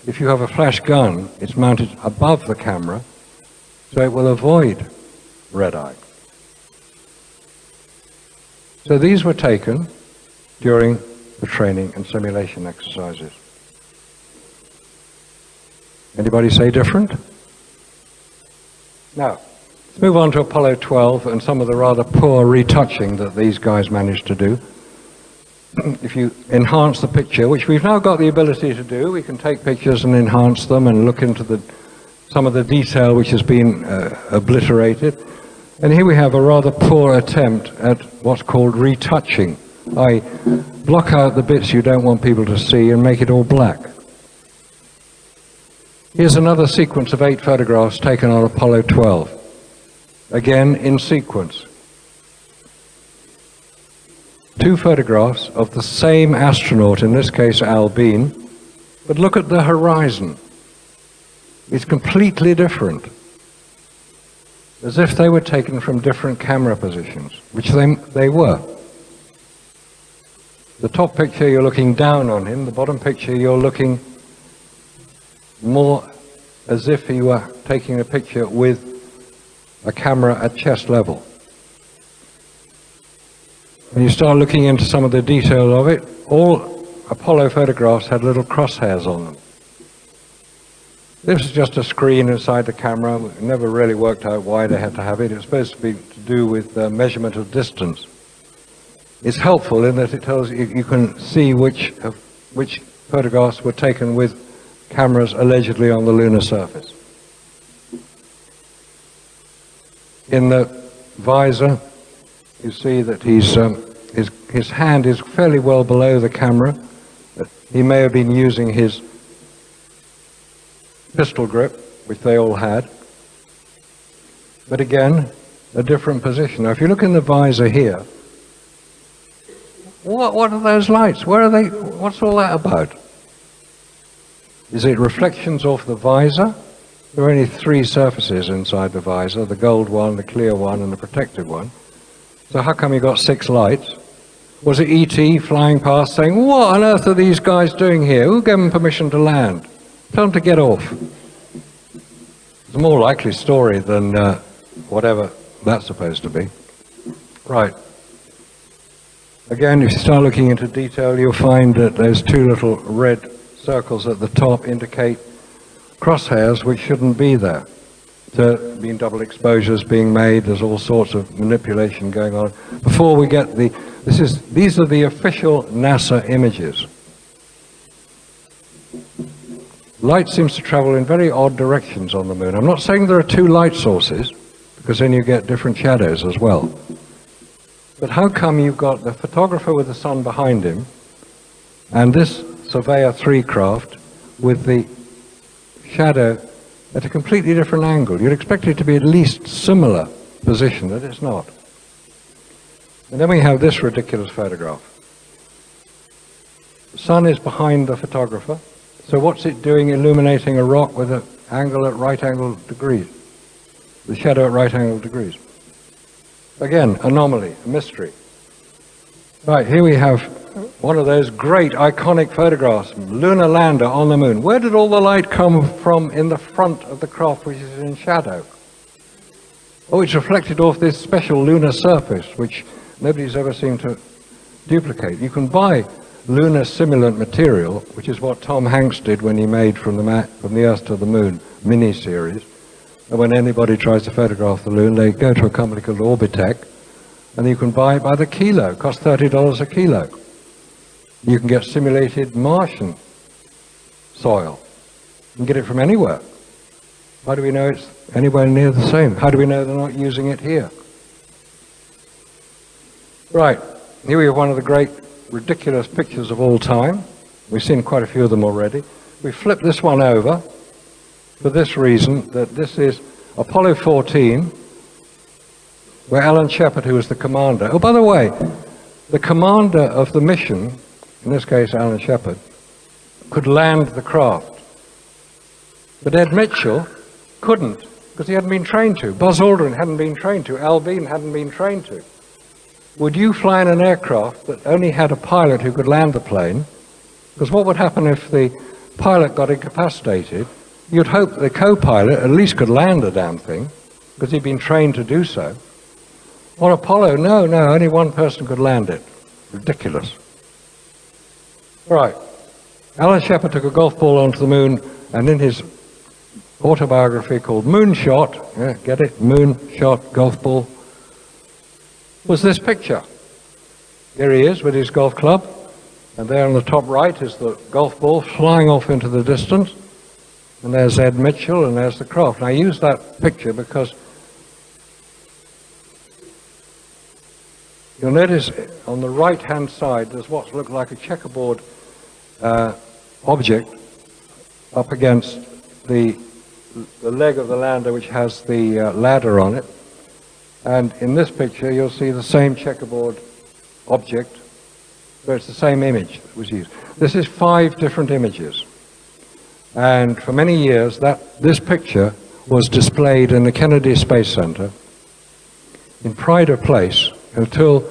If you have a flash gun, it's mounted above the camera, so it will avoid red eye. So these were taken during the training and simulation exercises. Anybody say different? Now, let's move on to Apollo 12 and some of the rather poor retouching that these guys managed to do. If you enhance the picture, which we've now got the ability to do, we can take pictures and enhance them and look into some of the detail which has been obliterated. And here we have a rather poor attempt at what's called retouching. I block out the bits you don't want people to see and make it all black. Here's another sequence of 8 photographs taken on Apollo 12. Again, in sequence. 2 photographs of the same astronaut, in this case Al Bean, but look at the horizon. It's completely different. As if they were taken from different camera positions, which they were. The top picture you're looking down on him, the bottom picture you're looking more as if you were taking a picture with a camera at chest level. When you start looking into some of the detail of it, all Apollo photographs had little crosshairs on them. This is just a screen inside the camera. It never really worked out why they had to have it. It's supposed to be to do with measurement of distance. It's helpful in that it tells you can see which photographs were taken with cameras allegedly on the lunar surface. In the visor, you see that his hand is fairly well below the camera. He may have been using his pistol grip, which they all had. But again, a different position. Now, if you look in the visor here, what are those lights? Where are they? What's all that about? Is it reflections off the visor? There are only 3 surfaces inside the visor, the gold one, the clear one, and the protected one. So how come you got 6 lights? Was it E.T. flying past saying, what on earth are these guys doing here? Who gave them permission to land? Tell them to get off. It's a more likely story than whatever that's supposed to be. Right. Again, if you start looking into detail, you'll find that those two little red circles at the top indicate crosshairs which shouldn't be there. So, being double exposures being made, there's all sorts of manipulation going on. Before we get these are the official NASA images. Light seems to travel in very odd directions on the moon. I'm not saying there are two light sources, because then you get different shadows as well. But how come you've got the photographer with the sun behind him, and this Surveyor 3 craft with the shadow at a completely different angle? You'd expect it to be at least similar position, but it's not. And then we have this ridiculous photograph. The sun is behind the photographer, so what's it doing illuminating a rock with an angle at right angle degrees? The shadow at right angle degrees. Again, anomaly, a mystery. Right, here we have one of those great iconic photographs, lunar lander on the moon. Where did all the light come from in the front of the craft, which is in shadow? Oh, it's reflected off this special lunar surface, which nobody's ever seemed to duplicate. You can buy lunar simulant material, which is what Tom Hanks did when he made From the Earth to the Moon mini-series. And when anybody tries to photograph the moon, they go to a company called Orbitech, and you can buy it by the kilo. It costs $30 a kilo. You can get simulated Martian soil. You can get it from anywhere. How do we know it's anywhere near the same? How do we know they're not using it here? Right, here we have one of the great ridiculous pictures of all time. We've seen quite a few of them already. We flip this one over for this reason, that this is Apollo 14, where Alan Shepard, who was the commander. Oh, by the way, the commander of the mission, in this case Alan Shepard, could land the craft. But Ed Mitchell couldn't, because he hadn't been trained to. Buzz Aldrin hadn't been trained to. Al Bean hadn't been trained to. Would you fly in an aircraft that only had a pilot who could land the plane? Because what would happen if the pilot got incapacitated? You'd hope the co-pilot at least could land the damn thing, because he'd been trained to do so. On Apollo, no, only one person could land it. Ridiculous. Right. Alan Shepard took a golf ball onto the moon, and in his autobiography called Moonshot, yeah, get it? Moonshot, golf ball, was this picture. Here he is with his golf club, and there on the top right is the golf ball flying off into the distance. And there's Ed Mitchell, and there's the craft. And I use that picture because you'll notice on the right-hand side there's what looks like a checkerboard object up against the leg of the lander, which has the ladder on it. And in this picture you'll see the same checkerboard object, but it's the same image that was used. This is 5 different images. And for many years, this picture was displayed in the Kennedy Space Center in pride of place until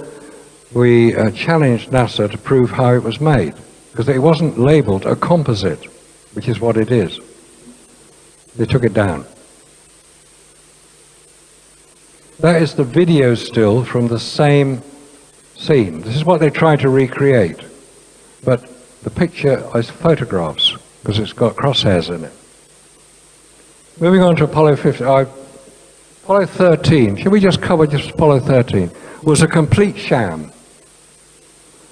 we challenged NASA to prove how it was made, because it wasn't labeled a composite, which is what it is. They took it down. That is the video still from the same scene. This is what they tried to recreate, but the picture is photographs, because it's got crosshairs in it. Moving on to Apollo 13, should we just cover just Apollo 13, was a complete sham.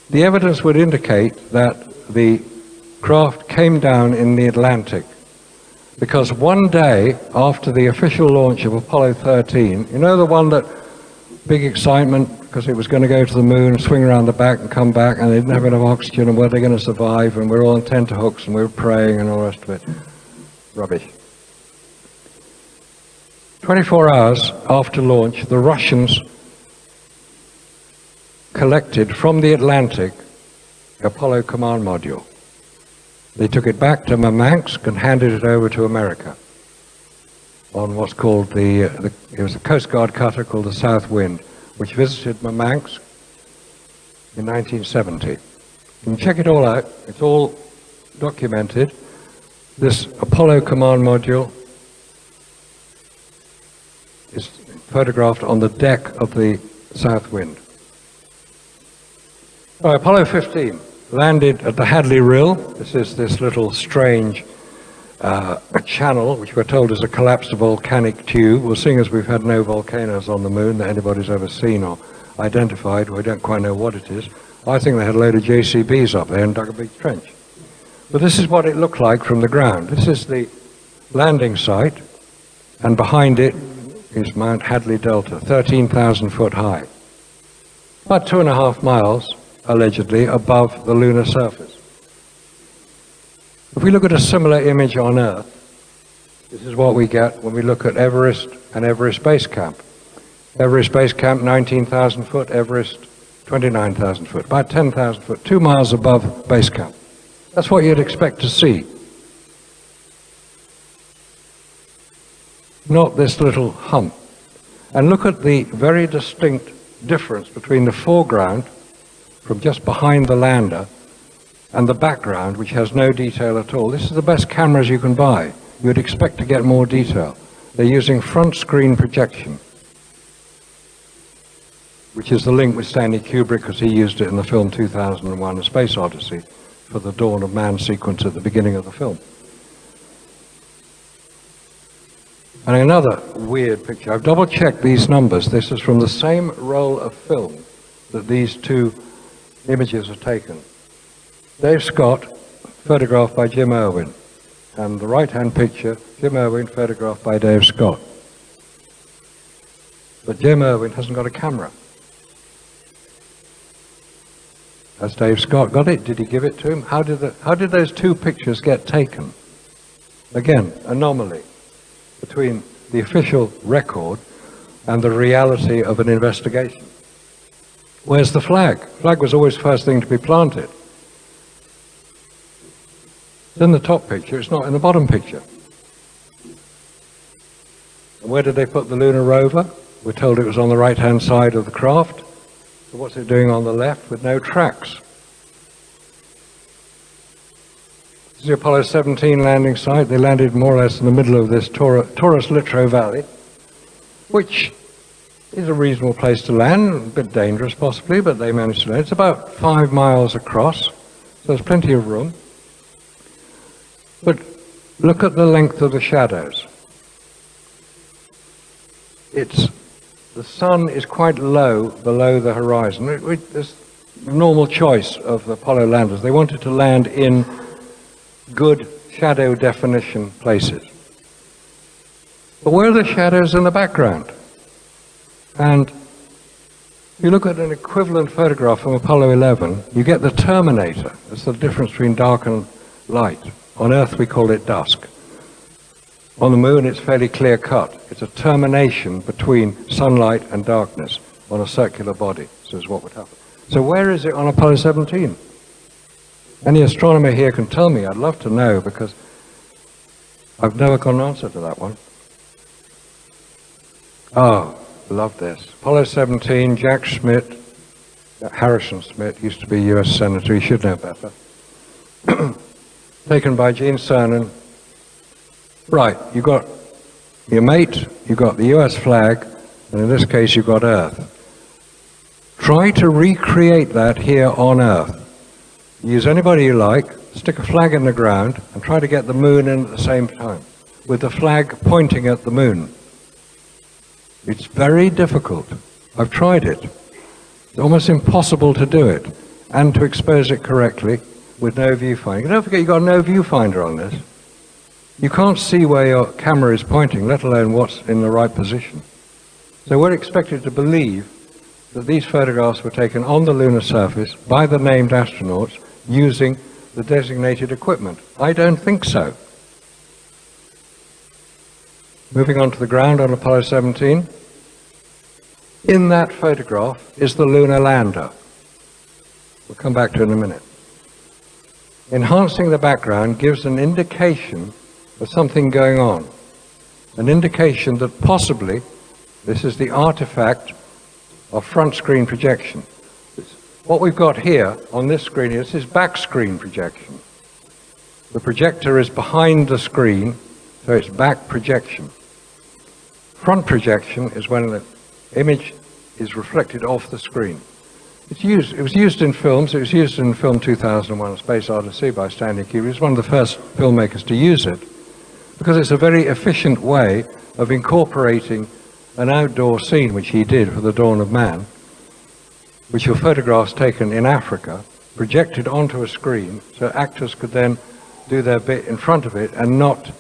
The evidence would indicate that the craft came down in the Atlantic, because one day after the official launch of Apollo 13, you know, the one that, big excitement, because it was going to go to the moon, swing around the back and come back, and they didn't have enough oxygen, and were they going to survive, and we're all on tenterhooks, and we were praying, and all the rest of it. Rubbish. 24 hours after launch, the Russians collected from the Atlantic Apollo command module. They took it back to Murmansk and handed it over to America on what's called it was a Coast Guard cutter called the South Wind, which visited Murmansk in 1970. You can check it all out. It's all documented. This Apollo command module is photographed on the deck of the South Wind. Right, Apollo 15 landed at the Hadley Rill. This is this little strange channel, which we're told is a collapsed volcanic tube. Well, seeing as we've had no volcanoes on the moon that anybody's ever seen or identified, we don't quite know what it is. I think they had a load of JCBs up there and dug a big trench. But this is what it looked like from the ground. This is the landing site, and behind it is Mount Hadley Delta, 13,000 foot high. About 2.5 miles, allegedly, above the lunar surface. If we look at a similar image on Earth, this is what we get when we look at Everest and Everest Base Camp. Everest Base Camp, 19,000 foot, Everest, 29,000 foot, about 10,000 foot, 2 miles above Base Camp. That's what you'd expect to see. Not this little hump. And look at the very distinct difference between the foreground, from just behind the lander, and the background, which has no detail at all. This is the best cameras you can buy. You would expect to get more detail. They're using front screen projection, which is the link with Stanley Kubrick, because he used it in the film 2001: A Space Odyssey for the Dawn of Man sequence at the beginning of the film. And another weird picture. I've double-checked these numbers. This is from the same roll of film that these two images are taken. Dave Scott, photographed by Jim Irwin, and the right-hand picture, Jim Irwin, photographed by Dave Scott. But Jim Irwin hasn't got a camera. Has Dave Scott got it? Did he give it to him? How did those two pictures get taken? Again, anomaly between the official record and the reality of an investigation. Where's the flag? The flag was always the first thing to be planted. It's in the top picture, it's not in the bottom picture. And where did they put the lunar rover? We're told it was on the right-hand side of the craft. So what's it doing on the left with no tracks? This is the Apollo 17 landing site. They landed more or less in the middle of this Taurus Littrow Valley, which is a reasonable place to land, a bit dangerous possibly, but they managed to land. It's about 5 miles across, so there's plenty of room. But look at the length of the shadows. The sun is quite low below the horizon. It's a normal choice of the Apollo landers. They wanted to land in good shadow definition places. But where are the shadows in the background? And if you look at an equivalent photograph from Apollo 11, you get the terminator. That's the difference between dark and light. On Earth, we call it dusk. On the moon, it's fairly clear-cut. It's a termination between sunlight and darkness on a circular body. So is what would happen. So where is it on Apollo 17? Any astronomer here can tell me. I'd love to know, because I've never got an answer to that one. Oh, love this. Apollo 17, Jack Schmitt, Harrison Schmitt, used to be US Senator, he should know better. Taken by Gene Cernan. Right, you've got your mate, you've got the US flag, and in this case you've got Earth. Try to recreate that here on Earth. Use anybody you like, stick a flag in the ground, and try to get the moon in at the same time, with the flag pointing at the moon. It's very difficult. I've tried it. It's almost impossible to do it, and to expose it correctly with no viewfinder. Don't forget, you've got no viewfinder on this. You can't see where your camera is pointing, let alone what's in the right position. So we're expected to believe that these photographs were taken on the lunar surface by the named astronauts using the designated equipment. I don't think so. Moving on to the ground on Apollo 17. In that photograph is the lunar lander. We'll come back to it in a minute. Enhancing the background gives an indication of something going on. An indication that possibly this is the artifact of front screen projection. What we've got here on this screen is back screen projection. The projector is behind the screen, so it's back projection. Front projection is when the image is reflected off the screen. It was used in films. It was used in film 2001: A Space Odyssey by Stanley Kubrick. He was one of the first filmmakers to use it because it's a very efficient way of incorporating an outdoor scene, which he did for The Dawn of Man, which were photographs taken in Africa, projected onto a screen, so actors could then do their bit in front of it and not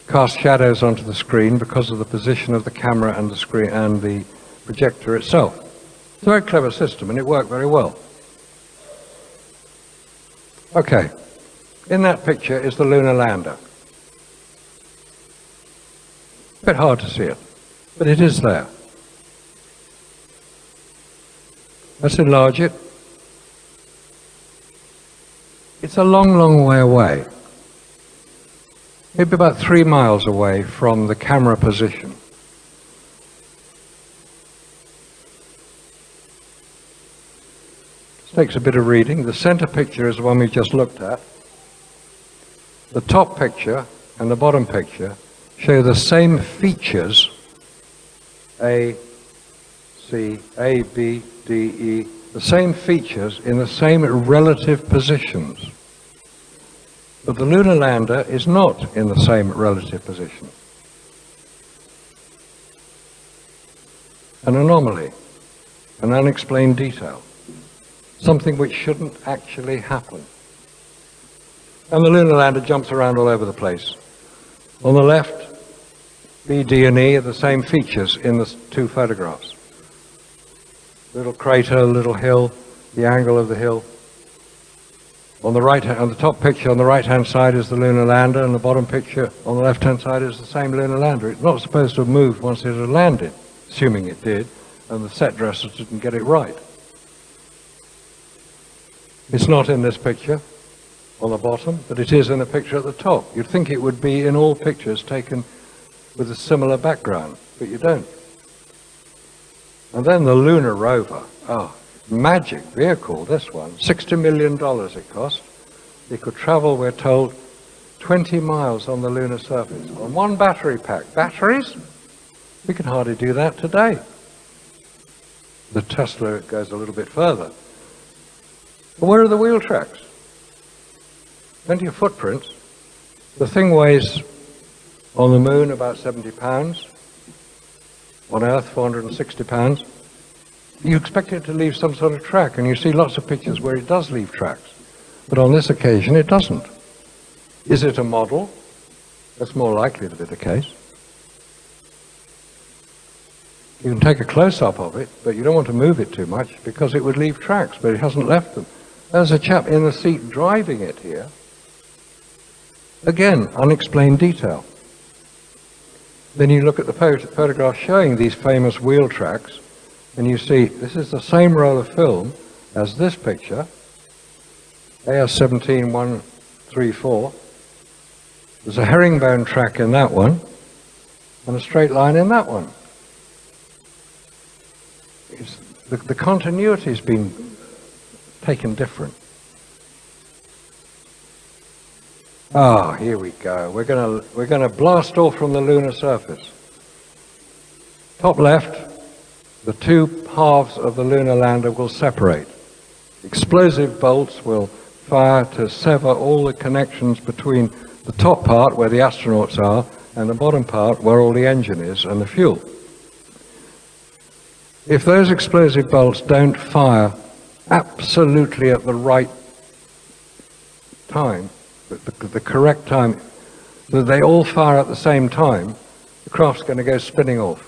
cast shadows onto the screen because of the position of the camera and the screen and the projector itself. It's a very clever system, and it worked very well. Okay, in that picture is the lunar lander. A bit hard to see it, but it is there. Let's enlarge it. It's a long, long way away. Maybe about 3 miles away from the camera position. This takes a bit of reading. The center picture is the one we just looked at. The top picture and the bottom picture show the same features, A, C, A, B, D, E, the same features in the same relative positions. But the lunar lander is not in the same relative position. An anomaly, an unexplained detail, something which shouldn't actually happen. And the lunar lander jumps around all over the place. On the left, B, D, and E are the same features in the two photographs. Little crater, little hill, the angle of the hill. On the top picture on the right-hand side is the lunar lander, and the bottom picture on the left-hand side is the same lunar lander. It's not supposed to have moved once it had landed, assuming it did, and the set dressers didn't get it right. It's not in this picture on the bottom, but it is in the picture at the top. You'd think it would be in all pictures taken with a similar background, but you don't. And then the lunar rover. Oh, magic vehicle, this one. $60 million it cost. It could travel, we're told, 20 miles on the lunar surface on one battery pack. Batteries? We can hardly do that today. The Tesla goes a little bit further. But where are the wheel tracks? Plenty of footprints. The thing weighs on the moon about 70 pounds. On Earth, 460 pounds. You expect it to leave some sort of track, and you see lots of pictures where it does leave tracks. But on this occasion, it doesn't. Is it a model? That's more likely to be the case. You can take a close-up of it, but you don't want to move it too much because it would leave tracks, but it hasn't left them. There's a chap in the seat driving it here. Again, unexplained detail. Then you look at the photograph showing these famous wheel tracks, and you see this is the same roll of film as this picture, AS17134. There's a herringbone track in that one, and a straight line in that one. The continuity's been taken different. Ah, here we go. We're gonna blast off from the lunar surface. Top left, the two halves of the lunar lander will separate. Explosive bolts will fire to sever all the connections between the top part, where the astronauts are, and the bottom part, where all the engine is and the fuel. If those explosive bolts don't fire absolutely at the right time, the correct time, that they all fire at the same time, the craft's going to go spinning off.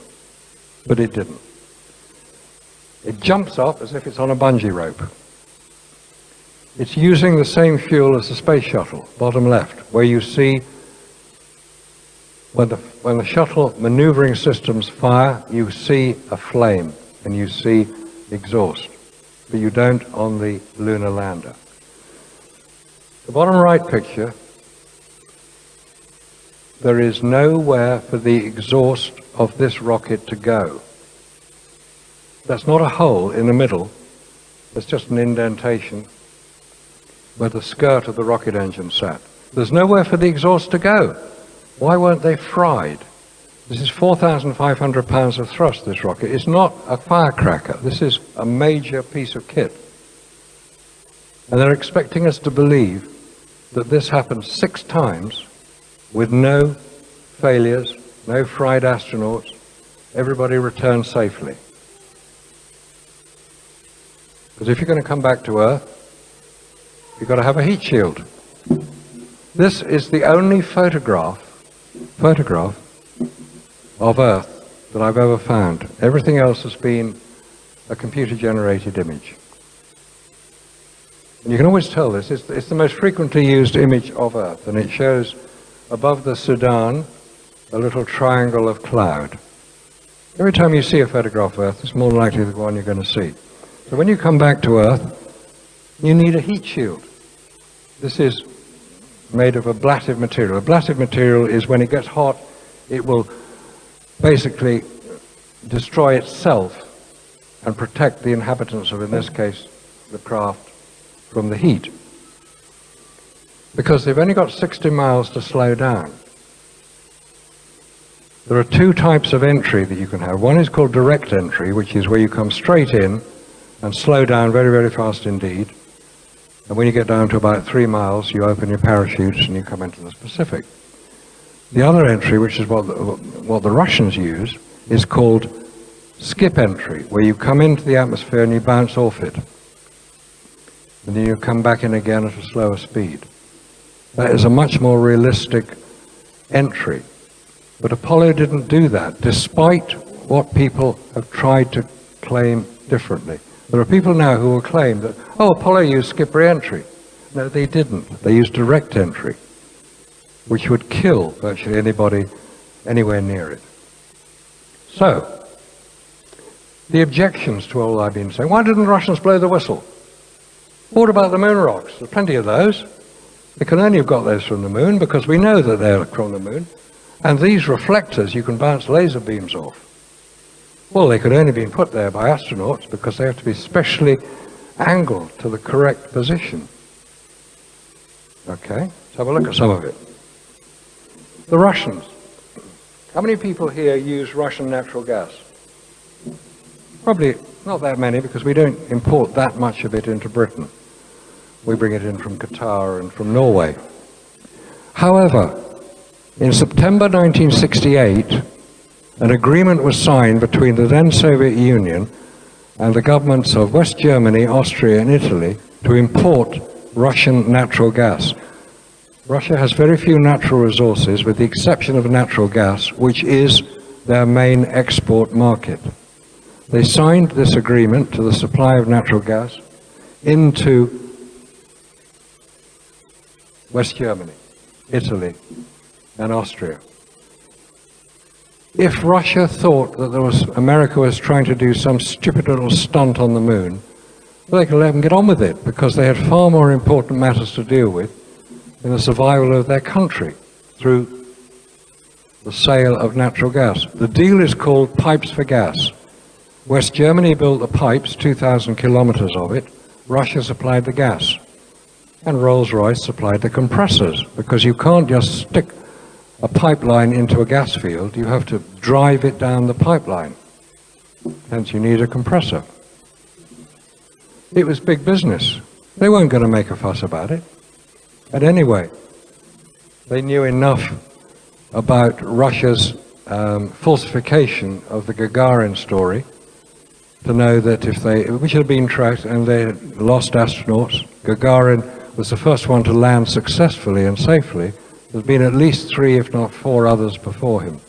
But it didn't. It jumps up as if it's on a bungee rope. It's using the same fuel as the space shuttle, bottom left, where you see when the shuttle maneuvering systems fire, you see a flame and you see exhaust, but you don't on the lunar lander. The bottom right picture, there is nowhere for the exhaust of this rocket to go. That's not a hole in the middle, it's just an indentation where the skirt of the rocket engine sat. There's nowhere for the exhaust to go. Why weren't they fried? This is 4,500 pounds of thrust, this rocket. It's not a firecracker. This is a major piece of kit. And they're expecting us to believe that this happened 6 times with no failures, no fried astronauts. Everybody returned safely. Because if you're going to come back to Earth, you've got to have a heat shield. This is the only photograph of Earth that I've ever found. Everything else has been a computer-generated image. And you can always tell this. It's the most frequently used image of Earth, and it shows above the Sudan a little triangle of cloud. Every time you see a photograph of Earth, it's more likely the one you're going to see. So when you come back to Earth, you need a heat shield. This is made of a ablative material. Ablative material is when it gets hot, it will basically destroy itself and protect the inhabitants of, in this case, the craft, from the heat. Because they've only got 60 miles to slow down. There are 2 types of entry that you can have. One is called direct entry, which is where you come straight in and slow down very, very fast indeed. And when you get down to about 3 miles, you open your parachutes and you come into the Pacific. The other entry, which is what the Russians use, is called skip entry, where you come into the atmosphere and you bounce off it. And then you come back in again at a slower speed. That is a much more realistic entry. But Apollo didn't do that, despite what people have tried to claim differently. There are people now who will claim that, oh, Apollo used skip re-entry. No, they didn't. They used direct entry, which would kill virtually anybody anywhere near it. So, the objections to all I've been saying, why didn't the Russians blow the whistle? What about the moon rocks? There's plenty of those. They can only have got those from the moon because we know that they're from the moon. And these reflectors you can bounce laser beams off. Well, they could only be put there by astronauts because they have to be specially angled to the correct position. Okay, let's have a look at some of it. The Russians. How many people here use Russian natural gas? Probably not that many because we don't import that much of it into Britain. We bring it in from Qatar and from Norway. However, in September 1968, an agreement was signed between the then Soviet Union and the governments of West Germany, Austria, and Italy to import Russian natural gas. Russia has very few natural resources, with the exception of natural gas, which is their main export market. They signed this agreement to the supply of natural gas into West Germany, Italy, and Austria. If Russia thought that America was trying to do some stupid little stunt on the moon, well, they could let them get on with it because they had far more important matters to deal with in the survival of their country through the sale of natural gas. The deal is called pipes for gas. West Germany built the pipes, 2,000 kilometers of it. Russia supplied the gas. And Rolls-Royce supplied the compressors, because you can't just stick a pipeline into a gas field, you have to drive it down the pipeline. Hence you need a compressor. It was big business. They weren't going to make a fuss about it. And anyway, they knew enough about Russia's falsification of the Gagarin story to know that which had been tracked and they had lost astronauts. Gagarin was the first one to land successfully and safely. There's been at least 3, if not 4 others before him,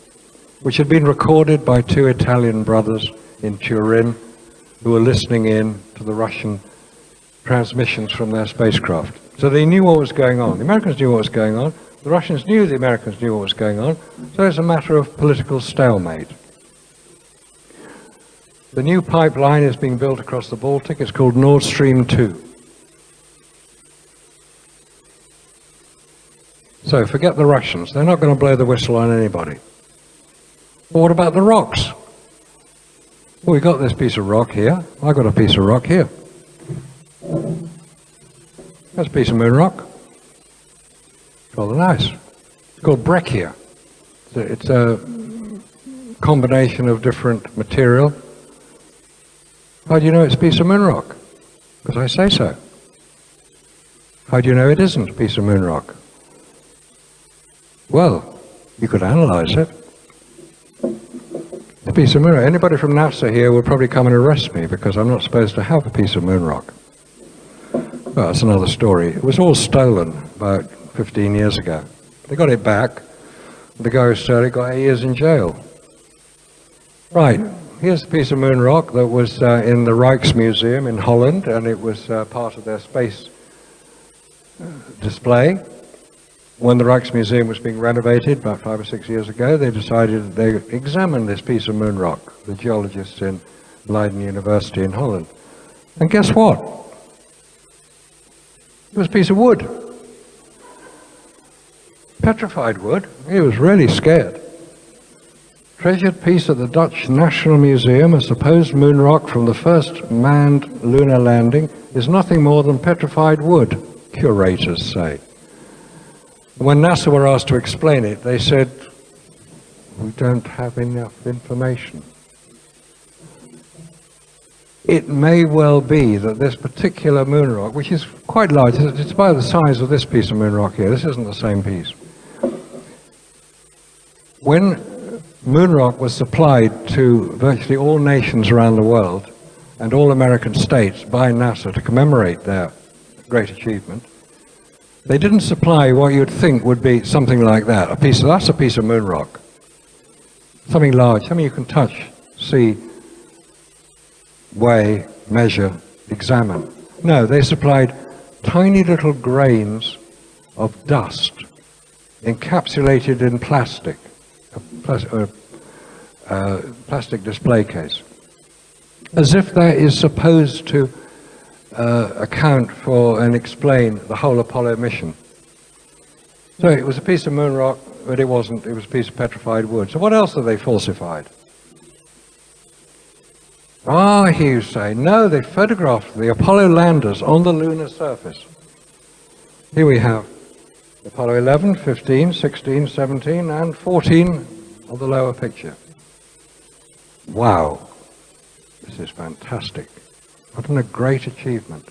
which had been recorded by 2 Italian brothers in Turin who were listening in to the Russian transmissions from their spacecraft. So they knew what was going on. The Americans knew what was going on. The Russians knew the Americans knew what was going on. So it's a matter of political stalemate. The new pipeline is being built across the Baltic. It's called Nord Stream 2. So forget the Russians. They're not going to blow the whistle on anybody. But what about the rocks? Well, we got this piece of rock here. I got a piece of rock here. That's a piece of moon rock. It's rather nice. It's called breccia. It's combination of different material. How do you know it's a piece of moon rock? Because I say so. How do you know it isn't a piece of moon rock? Well, you could analyze it. A piece of moon rock. Anybody from NASA here will probably come and arrest me because I'm not supposed to have a piece of moon rock. Well, that's another story. It was all stolen about 15 years ago. They got it back. The guy who stole it got 8 years in jail. Right, here's a piece of moon rock that was in the Rijksmuseum in Holland, and it was part of their space display. When the Rijksmuseum was being renovated about 5 or 6 years ago, they decided they examined this piece of moon rock, the geologists in Leiden University in Holland. And guess what? It was a piece of wood. Petrified wood. He was really scared. Treasured piece at the Dutch National Museum, a supposed moon rock from the first manned lunar landing, is nothing more than petrified wood, curators say. When NASA were asked to explain it, they said, we don't have enough information. It may well be that this particular moon rock, which is quite large, it's about the size of this piece of moon rock here, this isn't the same piece. When moon rock was supplied to virtually all nations around the world and all American states by NASA to commemorate their great achievement, they didn't supply what you'd think would be something like that. That's a piece of moon rock. Something large, something you can touch, see, weigh, measure, examine. No, they supplied tiny little grains of dust encapsulated in plastic, plastic display case, as if that is supposed to account for and explain the whole Apollo mission. So it was a piece of moon rock, but it wasn't. It was a piece of petrified wood. So what else have they falsified? Ah, you say, no, they photographed the Apollo landers on the lunar surface. Here we have Apollo 11, 15, 16, 17, and 14 on the lower picture. Wow, this is fantastic. What a great achievement.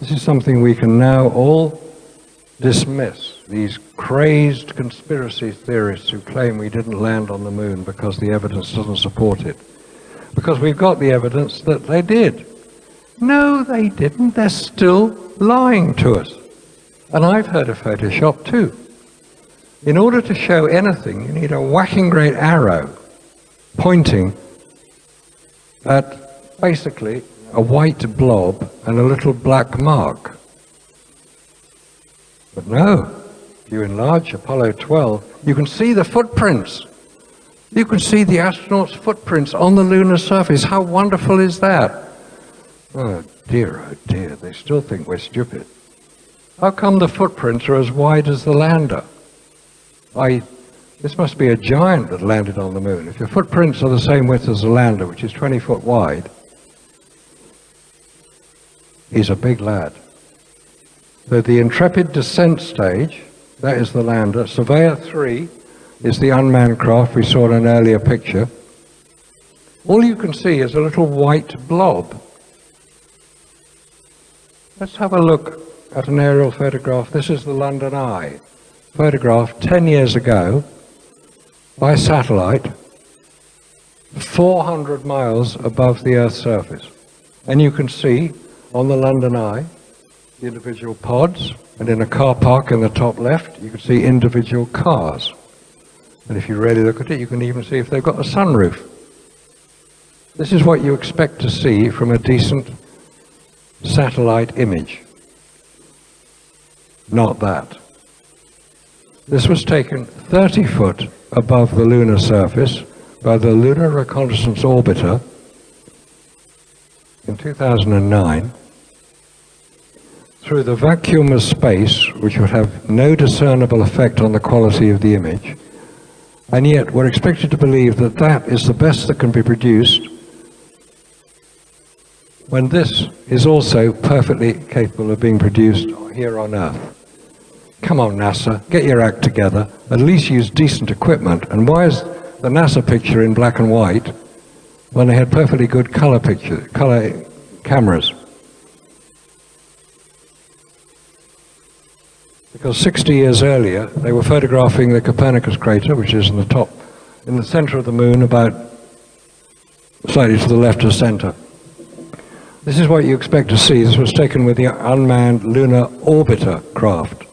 This is something we can now all dismiss, these crazed conspiracy theorists who claim we didn't land on the moon because the evidence doesn't support it. Because we've got the evidence that they did. No, they didn't. They're still lying to us. And I've heard of Photoshop too. In order to show anything, you need a whacking great arrow pointing at basically a white blob and a little black mark. But no, if you enlarge Apollo 12, you can see the footprints. You can see the astronauts' footprints on the lunar surface. How wonderful is that? Oh dear, they still think we're stupid. How come the footprints are as wide as the lander? This must be a giant that landed on the moon. If your footprints are the same width as the lander, which is 20 foot wide, he's a big lad. So the intrepid descent stage, that is the lander. Surveyor 3 is the unmanned craft we saw in an earlier picture. All you can see is a little white blob. Let's have a look at an aerial photograph. This is the London Eye, photographed 10 years ago by satellite, 400 miles above the Earth's surface. And you can see on the London Eye the individual pods, and in a car park in the top left you can see individual cars. And if you really look at it, you can even see if they've got a sunroof. This is what you expect to see from a decent satellite image. Not that. This was taken 30 foot above the lunar surface by the Lunar Reconnaissance Orbiter in 2009 through the vacuum of space, which would have no discernible effect on the quality of the image. And yet we're expected to believe that that is the best that can be produced when this is also perfectly capable of being produced here on Earth. Come on, NASA, get your act together, at least use decent equipment. And why is the NASA picture in black and white when they had perfectly good color cameras. Because 60 years earlier, they were photographing the Copernicus crater, which is in the center of the moon, about slightly to the left of center. This is what you expect to see. This was taken with the unmanned lunar orbiter craft.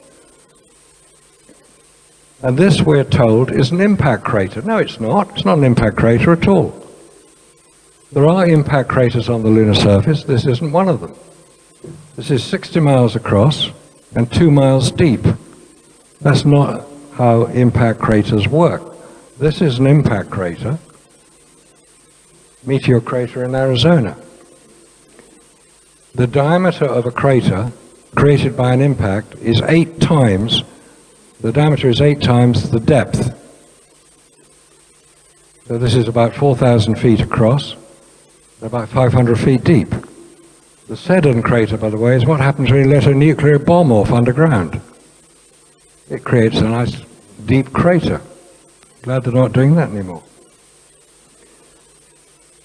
And this, we're told, is an impact crater. No, it's not. It's not an impact crater at all. There are impact craters on the lunar surface. This isn't one of them. This is 60 miles across and 2 miles deep. That's not how impact craters work. This is an impact crater, meteor crater in Arizona. The diameter of a crater created by an impact is 8 times, the diameter is 8 times the depth. So this is about 4,000 feet across, about 500 feet deep. The Seddon crater, by the way, is what happens when you let a nuclear bomb off underground. It creates a nice deep crater. Glad they're not doing that anymore.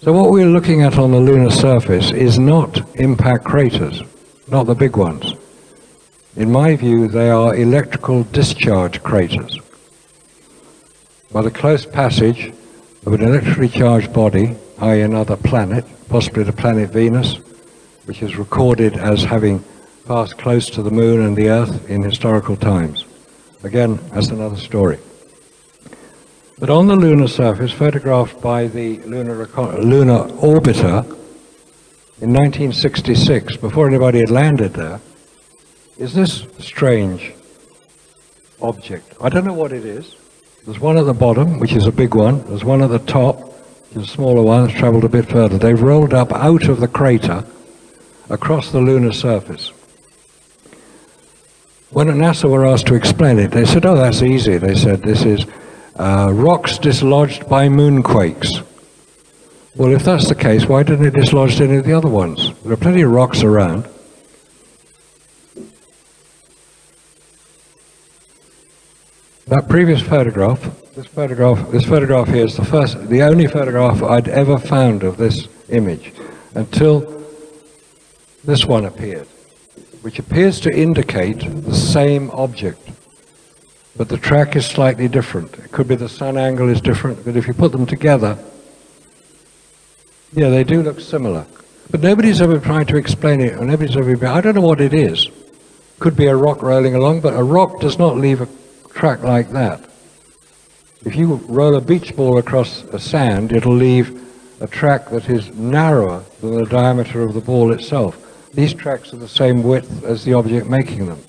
So what we're looking at on the lunar surface is not impact craters, not the big ones. In my view, they are electrical discharge craters. By the close passage of an electrically charged body, i.e. another planet, possibly the planet Venus, which is recorded as having passed close to the moon and the Earth in historical times. Again, that's another story. But on the lunar surface, photographed by the lunar orbiter in 1966, before anybody had landed there, is this strange object. I don't know what it is. There's one at the bottom, which is a big one. There's one at the top, which is a smaller one that's traveled a bit further. They've rolled up out of the crater across the lunar surface. When NASA were asked to explain it, they said, oh, that's easy. They said, this is rocks dislodged by moonquakes. Well, if that's the case, why didn't it dislodge any of the other ones? There are plenty of rocks around. That previous photograph, this photograph here is the only photograph I'd ever found of this image until this one appeared, which appears to indicate the same object. But the track is slightly different. It could be the sun angle is different, but if you put them together, yeah, they do look similar. But nobody's ever tried to explain it, or nobody's ever been, I don't know what it is. Could be a rock rolling along, but a rock does not leave a track like that. If you roll a beach ball across a sand, it'll leave a track that is narrower than the diameter of the ball itself. These tracks are the same width as the object making them.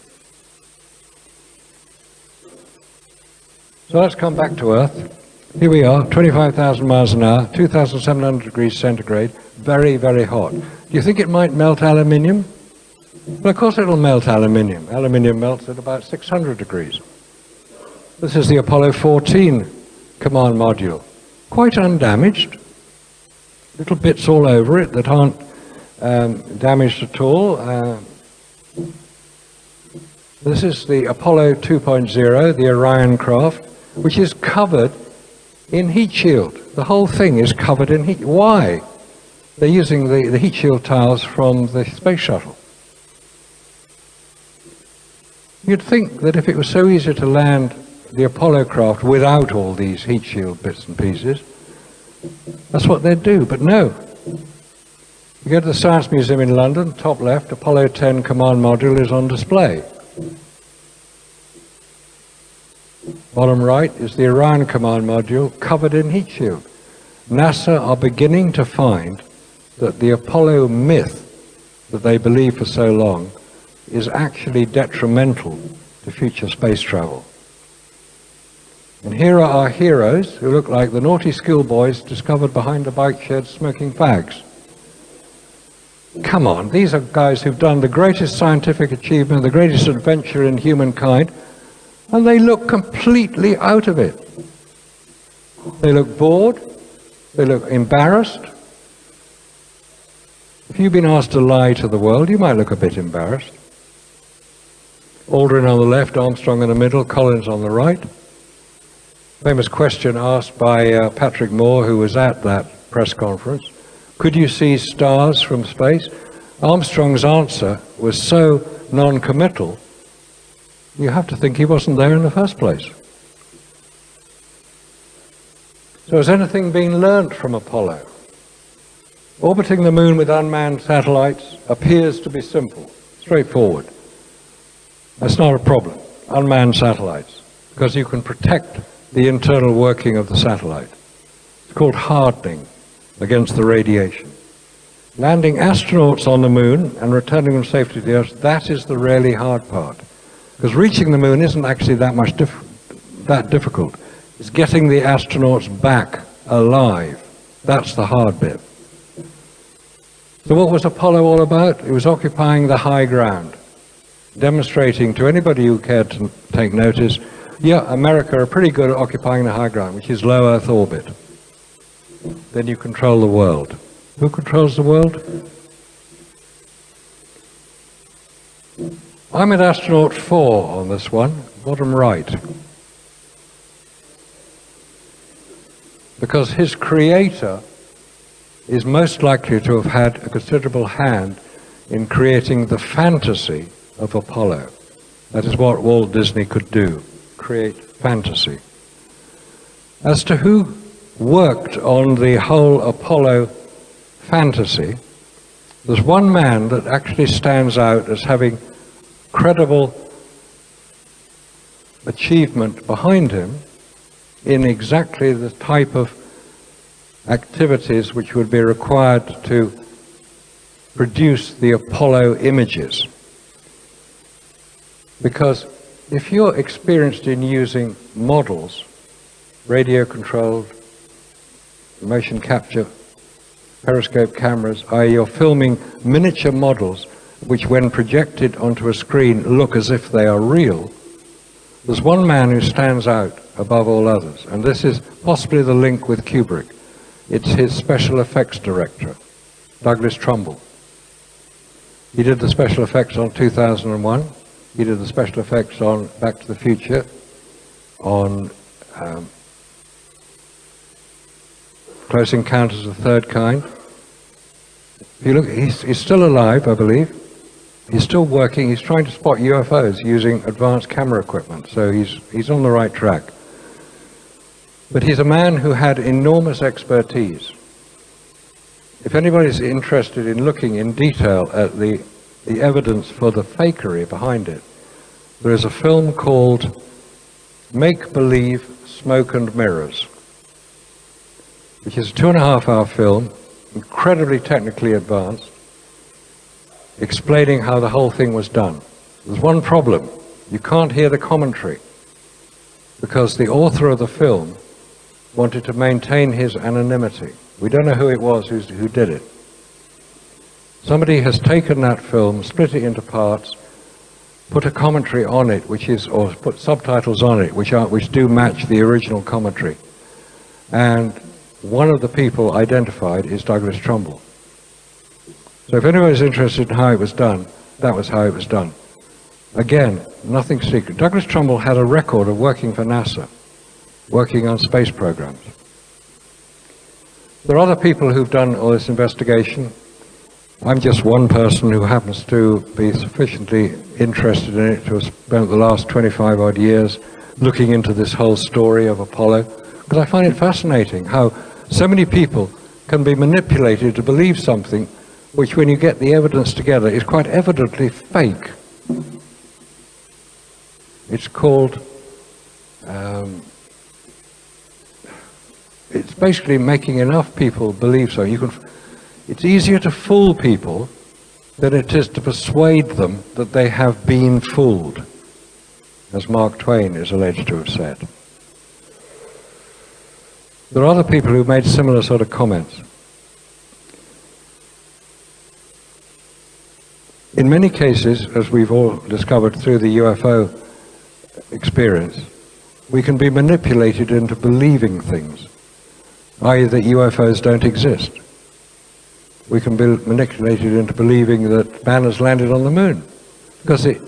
So let's come back to Earth. Here we are, 25,000 miles an hour, 2,700 degrees centigrade, very, very hot. Do you think it might melt aluminium? Well, of course it'll melt aluminium. Aluminium melts at about 600 degrees. This is the Apollo 14 command module. Quite undamaged. Little bits all over it that aren't damaged at all. This is the Apollo 2.0, the Orion craft, which is covered in heat shield. The whole thing is covered in heat. Why? They're using the heat shield tiles from the space shuttle. You'd think that if it was so easy to land the Apollo craft without all these heat shield bits and pieces, that's what they'd do, but no. You go to the Science Museum in London, top left, Apollo 10 command module is on display. Bottom right is the Orion command module covered in heat shield. NASA are beginning to find that the Apollo myth that they believed for so long is actually detrimental to future space travel. And here are our heroes who look like the naughty schoolboys discovered behind a bike shed smoking fags. Come on, these are guys who've done the greatest scientific achievement, the greatest adventure in humankind, and they look completely out of it. They look bored, they look embarrassed. If you've been asked to lie to the world, you might look a bit embarrassed. Aldrin on the left, Armstrong in the middle, Collins on the right. famous question asked by Patrick Moore, who was at that press conference. Could you see stars from space? Armstrong's answer was so non-committal, you have to think he wasn't there in the first place. So has anything been learnt from Apollo? Orbiting the moon with unmanned satellites appears to be simple, straightforward. That's not a problem, unmanned satellites, because you can protect the internal working of the satellite. It's called hardening against the radiation. Landing astronauts on the moon and returning them safely to the Earth, that is the really hard part. Because reaching the moon isn't actually that difficult. It's getting the astronauts back alive. That's the hard bit. So what was Apollo all about? It was occupying the high ground, demonstrating to anybody who cared to take notice, yeah, America are pretty good at occupying the high ground, which is low Earth orbit. Then you control the world. Who controls the world? I'm at astronaut 4 on this one, bottom right. Because his creator is most likely to have had a considerable hand in creating the fantasy of Apollo. That is what Walt Disney could do, create fantasy. As to who worked on the whole Apollo fantasy, there's one man that actually stands out as having credible achievement behind him in exactly the type of activities which would be required to produce the Apollo images. Because if you're experienced in using models, radio-controlled, motion capture, periscope cameras, i.e. you're filming miniature models which when projected onto a screen look as if they are real, there's one man who stands out above all others, and this is possibly the link with Kubrick. It's his special effects director, Douglas Trumbull. He did the special effects on 2001, he did the special effects on Back to the Future, on Close Encounters of the Third Kind. If you look, he's still alive, I believe. He's still working. He's trying to spot UFOs using advanced camera equipment, so he's on the right track. But he's a man who had enormous expertise. If anybody's interested in looking in detail at the evidence for the fakery behind it, there is a film called Make Believe, Smoke and Mirrors, which is a 2.5-hour film, incredibly technically advanced, explaining how the whole thing was done. There's one problem. You can't hear the commentary because the author of the film wanted to maintain his anonymity. We don't know who it was who did it. Somebody has taken that film, split it into parts, put a commentary on it, or put subtitles on it, which do match the original commentary. And one of the people identified is Douglas Trumbull. So if anyone is interested in how it was done, that was how it was done. Again, nothing secret. Douglas Trumbull had a record of working for NASA, working on space programs. There are other people who've done all this investigation. I'm just one person who happens to be sufficiently interested in it to have spent the last 25-odd years looking into this whole story of Apollo, because I find it fascinating how so many people can be manipulated to believe something which, when you get the evidence together, is quite evidently fake. It's called, it's basically making enough people believe so. It's easier to fool people than it is to persuade them that they have been fooled, as Mark Twain is alleged to have said. There are other people who made similar sort of comments. In many cases, as we've all discovered through the UFO experience, we can be manipulated into believing things, i.e. that UFOs don't exist. We can be manipulated into believing that man has landed on the moon, because it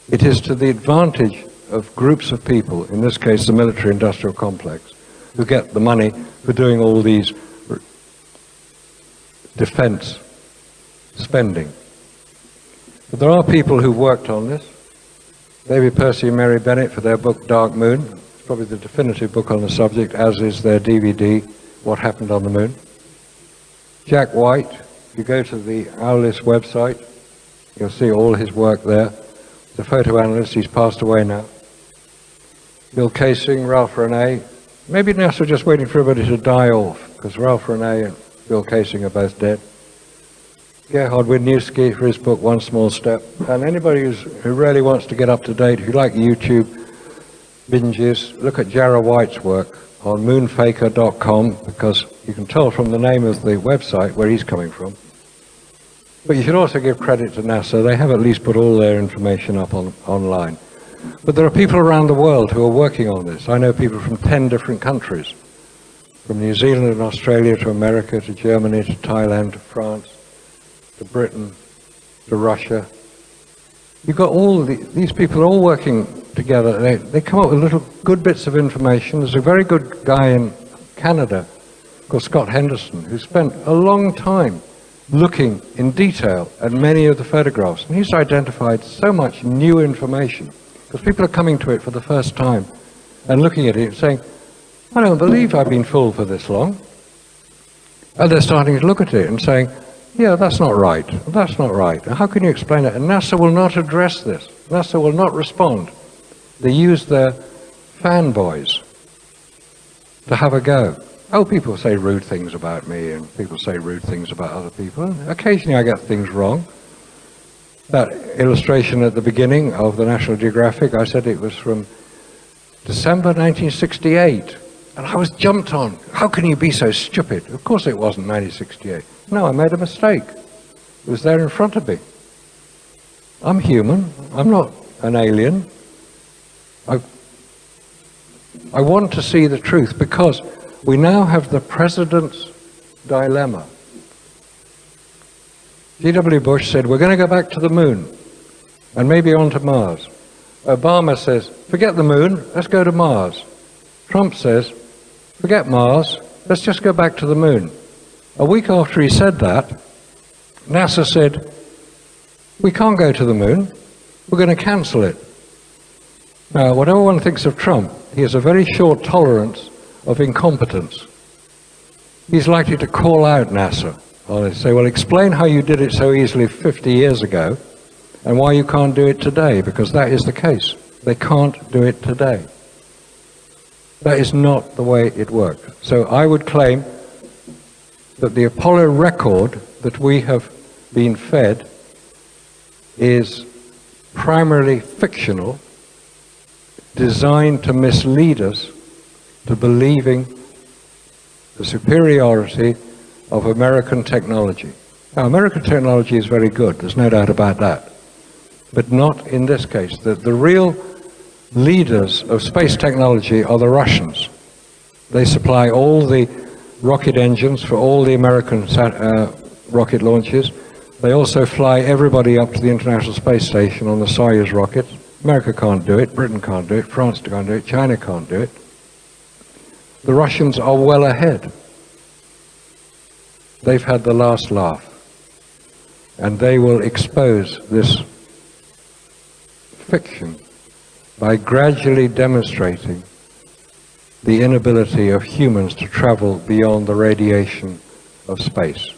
is to the advantage of groups of people, in this case the military-industrial complex, who get the money for doing all these defense spending. But there are people who've worked on this. David Percy and Mary Bennett for their book Dark Moon. It's probably the definitive book on the subject, as is their DVD, What Happened on the Moon. Jack White, if you go to the Owlis website, you'll see all his work there. The photo analyst, he's passed away now. Bill Casing, Ralph Renee. Maybe NASA are just waiting for everybody to die off, because Ralph Renee and Bill Casing are both dead. Gerhard Wiedniewski for his book One Small Step. And anybody who really wants to get up to date, if you like YouTube binges, look at Jarrah White's work on moonfaker.com, because you can tell from the name of the website where he's coming from. But you should also give credit to NASA. They have at least put all their information up online. But there are people around the world who are working on this. I know people from 10 different countries, from New Zealand and Australia to America to Germany to Thailand to France to Britain to Russia. You've got all these people are all working together. They come up with little good bits of information. There's a very good guy in Canada called Scott Henderson who spent a long time looking in detail at many of the photographs. And he's identified so much new information because people are coming to it for the first time and looking at it and saying, I don't believe I've been fooled for this long. And they're starting to look at it and saying, yeah, that's not right. That's not right. How can you explain it? And NASA will not address this. NASA will not respond. They use their fanboys to have a go. Oh, people say rude things about me, and people say rude things about other people. And occasionally I get things wrong. That illustration at the beginning of the National Geographic, I said it was from December 1968. And I was jumped on. How can you be so stupid? Of course it wasn't 1968. No, I made a mistake. It was there in front of me. I'm human. I'm not an alien. I want to see the truth because we now have the president's dilemma. G.W. Bush said, we're going to go back to the moon and maybe onto Mars. Obama says, forget the moon, let's go to Mars. Trump says, forget Mars, let's just go back to the moon. A week after he said that, NASA said, we can't go to the moon, we're going to cancel it. Now, whatever one thinks of Trump, he has a very short tolerance of incompetence. He's likely to call out NASA. Or say, well, explain how you did it so easily 50 years ago and why you can't do it today, because that is the case. They can't do it today. That is not the way it worked. So I would claim that the Apollo record that we have been fed is primarily fictional, designed to mislead us to believing the superiority of American technology. Now, American technology is very good, there's no doubt about that, but not in this case. The real leaders of space technology are the Russians. They supply all the rocket engines for all the American rocket launches. They also fly everybody up to the International Space Station on the Soyuz rockets. America can't do it, Britain can't do it, France can't do it, China can't do it. The Russians are well ahead. They've had the last laugh. And they will expose this fiction by gradually demonstrating the inability of humans to travel beyond the radiation of space.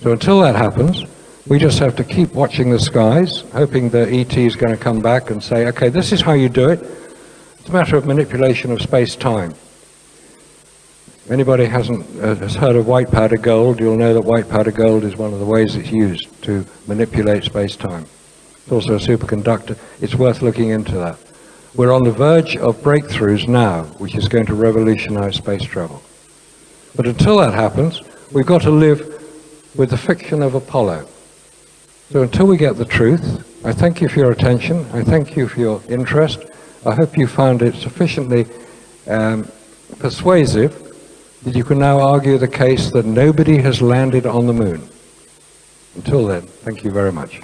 So until that happens, we just have to keep watching the skies, hoping that ET is going to come back and say, okay, this is how you do it. It's a matter of manipulation of space-time. Anybody has heard of white powder gold, you'll know that white powder gold is one of the ways it's used to manipulate space-time. It's also a superconductor. It's worth looking into that. We're on the verge of breakthroughs now, which is going to revolutionize space travel. But until that happens, we've got to live with the fiction of Apollo. So until we get the truth, I thank you for your attention. I thank you for your interest. I hope you found it sufficiently persuasive that you can now argue the case that nobody has landed on the moon. Until then, thank you very much.